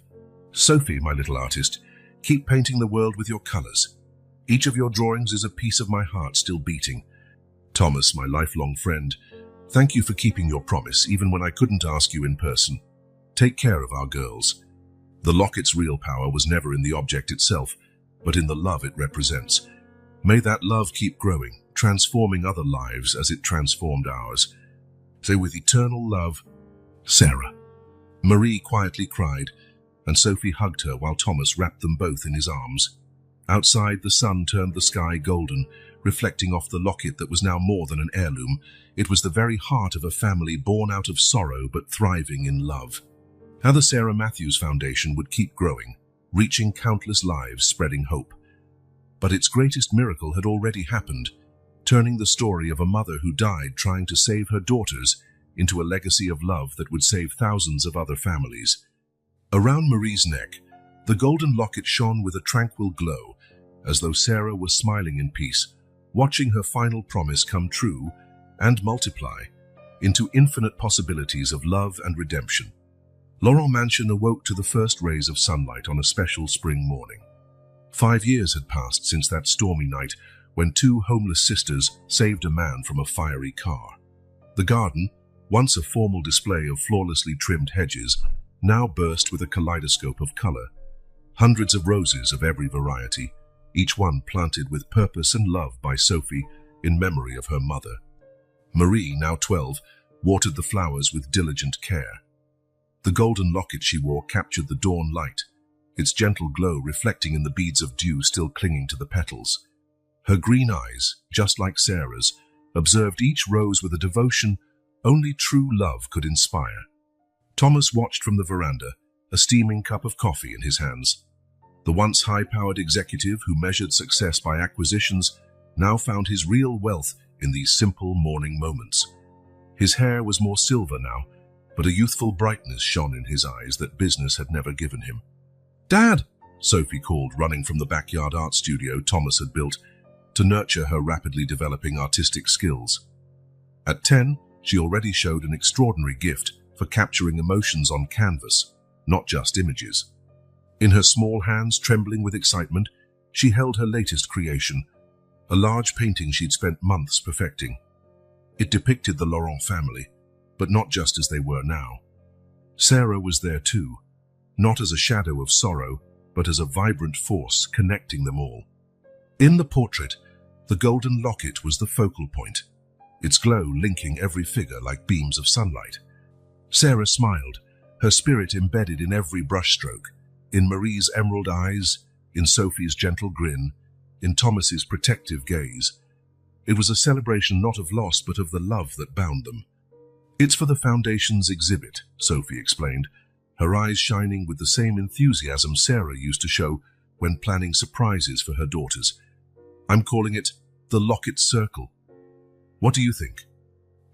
Sophie, my little artist, keep painting the world with your colors. Each of your drawings is a piece of my heart still beating. Thomas, my lifelong friend, thank you for keeping your promise, even when I couldn't ask you in person. Take care of our girls. The locket's real power was never in the object itself, but in the love it represents. May that love keep growing, transforming other lives as it transformed ours. So with eternal love, Sarah. Marie quietly cried, and Sophie hugged her while Thomas wrapped them both in his arms. Outside, the sun turned the sky golden, reflecting off the locket that was now more than an heirloom. It was the very heart of a family born out of sorrow but thriving in love. How the Sarah Matthews Foundation would keep growing, reaching countless lives, spreading hope. But its greatest miracle had already happened, turning the story of a mother who died trying to save her daughters into a legacy of love that would save thousands of other families. Around Marie's neck, the golden locket shone with a tranquil glow, as though Sarah was smiling in peace, watching her final promise come true and multiply into infinite possibilities of love and redemption. Laurent Mansion awoke to the first rays of sunlight on a special spring morning. 5 years had passed since that stormy night when 2 homeless sisters saved a man from a fiery car. The garden, once a formal display of flawlessly trimmed hedges, now burst with a kaleidoscope of color. Hundreds of roses of every variety, each one planted with purpose and love by Sophie in memory of her mother. Marie, now 12, watered the flowers with diligent care. The golden locket she wore captured the dawn light, its gentle glow reflecting in the beads of dew still clinging to the petals. Her green eyes, just like Sarah's, observed each rose with a devotion only true love could inspire. Thomas watched from the veranda, a steaming cup of coffee in his hands. The once high-powered executive who measured success by acquisitions now found his real wealth in these simple morning moments. His hair was more silver now, but a youthful brightness shone in his eyes that business had never given him. "Dad!" Sophie called, running from the backyard art studio Thomas had built to nurture her rapidly developing artistic skills. At 10, she already showed an extraordinary gift for capturing emotions on canvas, not just images. In her small hands, trembling with excitement, she held her latest creation, a large painting she'd spent months perfecting. It depicted the Laurent family, but not just as they were now. Sarah was there too, not as a shadow of sorrow, but as a vibrant force connecting them all. In the portrait, the golden locket was the focal point, its glow linking every figure like beams of sunlight. Sarah smiled, her spirit embedded in every brushstroke, in Marie's emerald eyes, in Sophie's gentle grin, in Thomas's protective gaze. It was a celebration not of loss, but of the love that bound them. "It's for the Foundation's exhibit," Sophie explained, her eyes shining with the same enthusiasm Sarah used to show when planning surprises for her daughters. "I'm calling it the Locket Circle. What do you think?"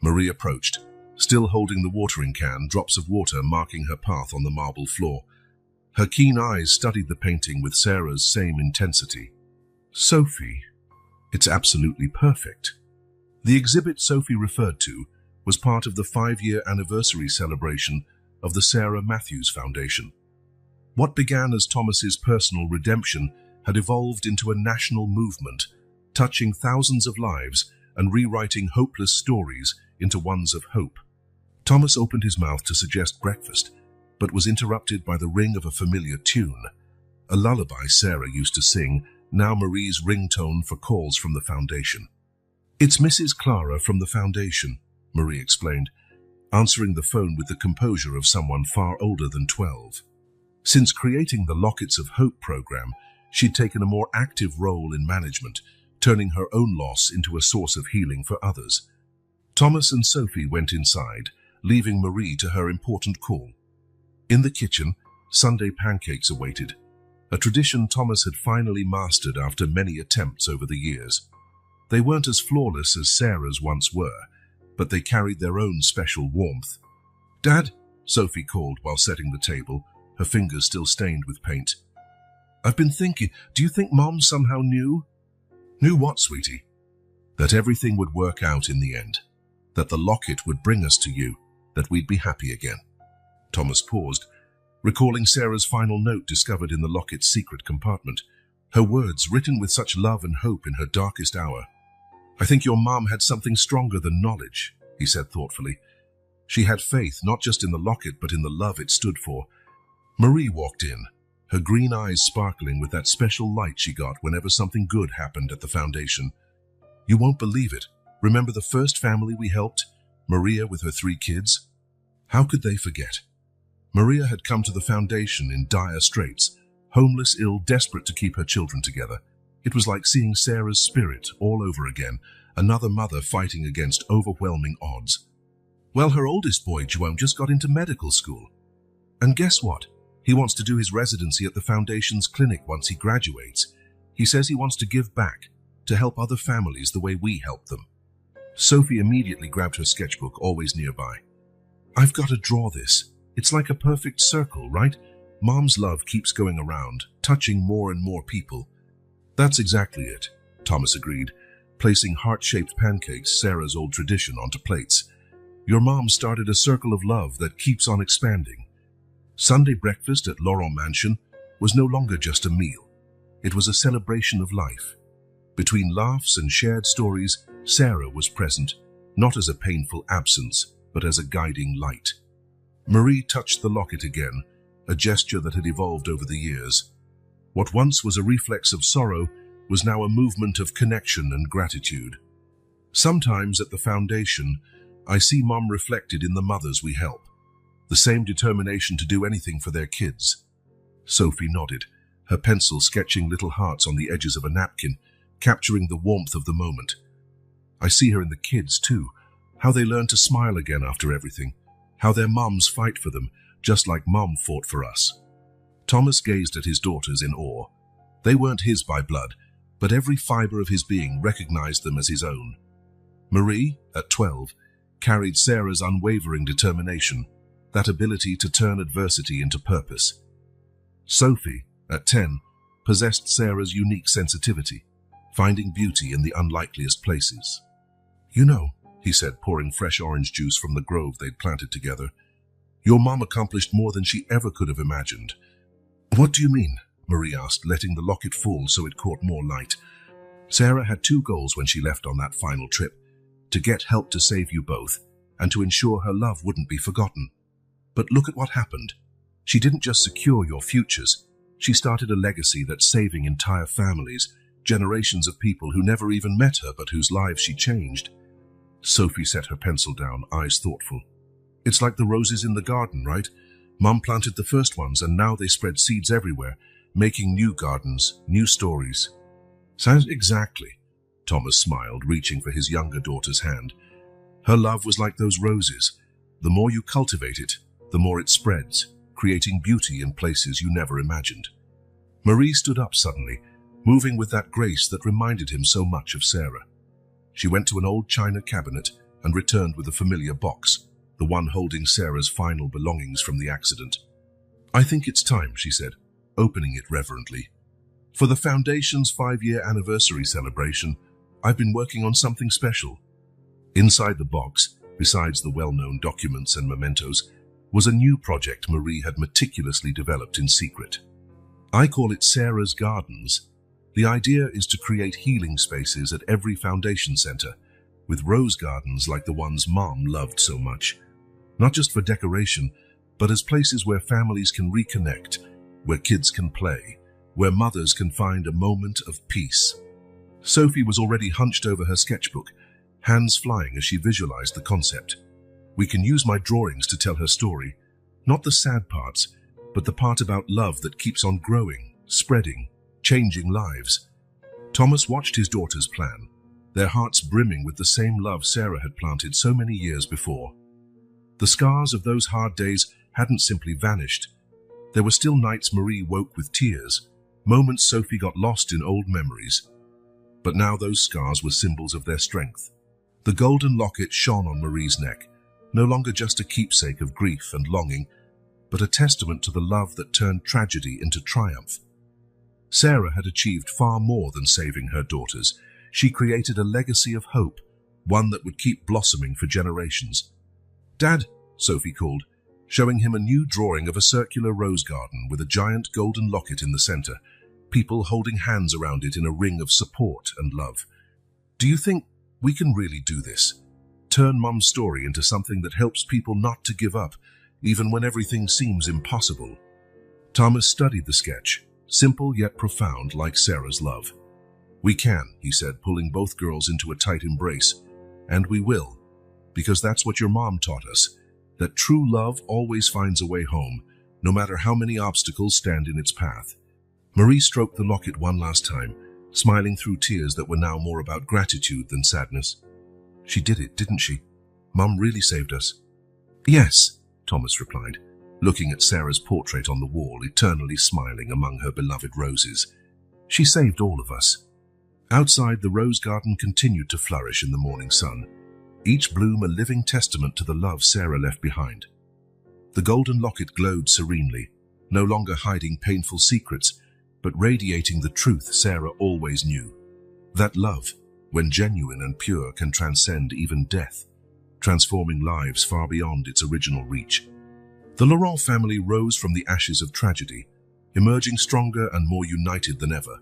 Marie approached, still holding the watering can, drops of water marking her path on the marble floor. Her keen eyes studied the painting with Sarah's same intensity. "Sophie, it's absolutely perfect." The exhibit Sophie referred to was part of the 5-year anniversary celebration of the Sarah Matthews Foundation. What began as Thomas's personal redemption had evolved into a national movement, touching thousands of lives and rewriting hopeless stories into ones of hope. Thomas opened his mouth to suggest breakfast, but was interrupted by the ring of a familiar tune, a lullaby Sarah used to sing, now Marie's ringtone for calls from the Foundation. "It's Mrs. Clara from the Foundation," Marie explained, answering the phone with the composure of someone far older than 12. Since creating the Lockets of Hope program, she'd taken a more active role in management, turning her own loss into a source of healing for others. Thomas and Sophie went inside, leaving Marie to her important call. In the kitchen, Sunday pancakes awaited, a tradition Thomas had finally mastered after many attempts over the years. They weren't as flawless as Sarah's once were, but they carried their own special warmth. "Dad," Sophie called while setting the table, her fingers still stained with paint. "I've been thinking, do you think Mom somehow knew?" "Knew what, sweetie?" "That everything would work out in the end. That the locket would bring us to you. That we'd be happy again." Thomas paused, recalling Sarah's final note discovered in the locket's secret compartment. Her words written with such love and hope in her darkest hour. "I think your mom had something stronger than knowledge," he said thoughtfully. "She had faith not just in the locket but in the love it stood for." Marie walked in, her green eyes sparkling with that special light she got whenever something good happened at the foundation. "You won't believe it. Remember the first family we helped? Maria with her 3 kids? How could they forget? Maria had come to the foundation in dire straits, homeless, ill, desperate to keep her children together. It was like seeing Sarah's spirit all over again, another mother fighting against overwhelming odds. Well, her oldest boy, Jerome, just got into medical school. And guess what? He wants to do his residency at the Foundation's clinic once he graduates. He says he wants to give back, to help other families the way we help them. Sophie immediately grabbed her sketchbook, always nearby. "I've got to draw this. It's like a perfect circle, right? Mom's love keeps going around, touching more and more people." "That's exactly it," Thomas agreed, placing heart-shaped pancakes, Sarah's old tradition, onto plates. "Your mom started a circle of love that keeps on expanding." Sunday breakfast at Laurent Mansion was no longer just a meal. It was a celebration of life. Between laughs and shared stories, Sarah was present, not as a painful absence, but as a guiding light. Marie touched the locket again, a gesture that had evolved over the years. What once was a reflex of sorrow was now a movement of connection and gratitude. "Sometimes at the Foundation, I see Mom reflected in the mothers we help. The same determination to do anything for their kids." Sophie nodded, her pencil sketching little hearts on the edges of a napkin, capturing the warmth of the moment. "I see her in the kids, too, how they learn to smile again after everything, how their moms fight for them, just like Mom fought for us." Thomas gazed at his daughters in awe. They weren't his by blood, but every fiber of his being recognized them as his own. Marie, at 12, carried Sarah's unwavering determination, that ability to turn adversity into purpose. Sophie, at 10, possessed Sarah's unique sensitivity, finding beauty in the unlikeliest places. "You know," he said, pouring fresh orange juice from the grove they'd planted together, "your mom accomplished more than she ever could have imagined." "What do you mean?" Marie asked, letting the locket fall so it caught more light. "Sarah had 2 goals when she left on that final trip: to get help to save you both, and to ensure her love wouldn't be forgotten. But look at what happened. She didn't just secure your futures, she started a legacy that's saving entire families, generations of people who never even met her but whose lives she changed." Sophie set her pencil down, eyes thoughtful. "It's like the roses in the garden, right? Mom planted the first ones and now they spread seeds everywhere, making new gardens, new stories." "Sounds exactly," Thomas smiled, reaching for his younger daughter's hand. "Her love was like those roses. The more you cultivate it, the more it spreads, creating beauty in places you never imagined." Marie stood up suddenly, moving with that grace that reminded him so much of Sarah. She went to an old china cabinet and returned with a familiar box, the one holding Sarah's final belongings from the accident. "I think it's time," she said, opening it reverently. "For the Foundation's 5-year anniversary celebration, I've been working on something special." Inside the box, besides the well-known documents and mementos, was a new project Marie had meticulously developed in secret. "I call it Sarah's Gardens. The idea is to create healing spaces at every Foundation center, with rose gardens like the ones Mom loved so much. Not just for decoration, but as places where families can reconnect, where kids can play, where mothers can find a moment of peace." Sophie was already hunched over her sketchbook, hands flying as she visualized the concept. "We can use my drawings to tell her story, not the sad parts, but the part about love that keeps on growing, spreading, changing lives." Thomas watched his daughters plan, their hearts brimming with the same love Sarah had planted so many years before. The scars of those hard days hadn't simply vanished. There were still nights Marie woke with tears, moments Sophie got lost in old memories. But now those scars were symbols of their strength. The golden locket shone on Marie's neck, no longer just a keepsake of grief and longing, but a testament to the love that turned tragedy into triumph. Sarah had achieved far more than saving her daughters. She created a legacy of hope, one that would keep blossoming for generations. "Dad," Sophie called, showing him a new drawing of a circular rose garden with a giant golden locket in the center, people holding hands around it in a ring of support and love. "Do you think we can really do this? Turn Mum's story into something that helps people not to give up, even when everything seems impossible?" Thomas studied the sketch, simple yet profound like Sarah's love. "We can," he said, pulling both girls into a tight embrace. "And we will, because that's what your mom taught us, that true love always finds a way home, no matter how many obstacles stand in its path." Marie stroked the locket one last time, smiling through tears that were now more about gratitude than sadness. "She did it, didn't she? Mum really saved us." "Yes," Thomas replied, looking at Sarah's portrait on the wall, eternally smiling among her beloved roses. "She saved all of us." Outside, the rose garden continued to flourish in the morning sun, each bloom a living testament to the love Sarah left behind. The golden locket glowed serenely, no longer hiding painful secrets, but radiating the truth Sarah always knew. That love, when genuine and pure, can transcend even death, transforming lives far beyond its original reach. The Laurent family rose from the ashes of tragedy, emerging stronger and more united than ever.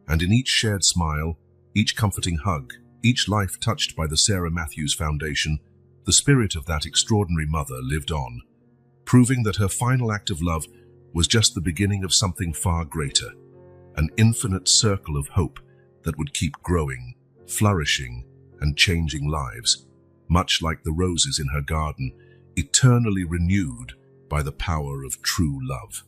And in each shared smile, each comforting hug, each life touched by the Sarah Matthews Foundation, the spirit of that extraordinary mother lived on, proving that her final act of love was just the beginning of something far greater, an infinite circle of hope that would keep growing, flourishing, and changing lives, much like the roses in her garden, eternally renewed by the power of true love.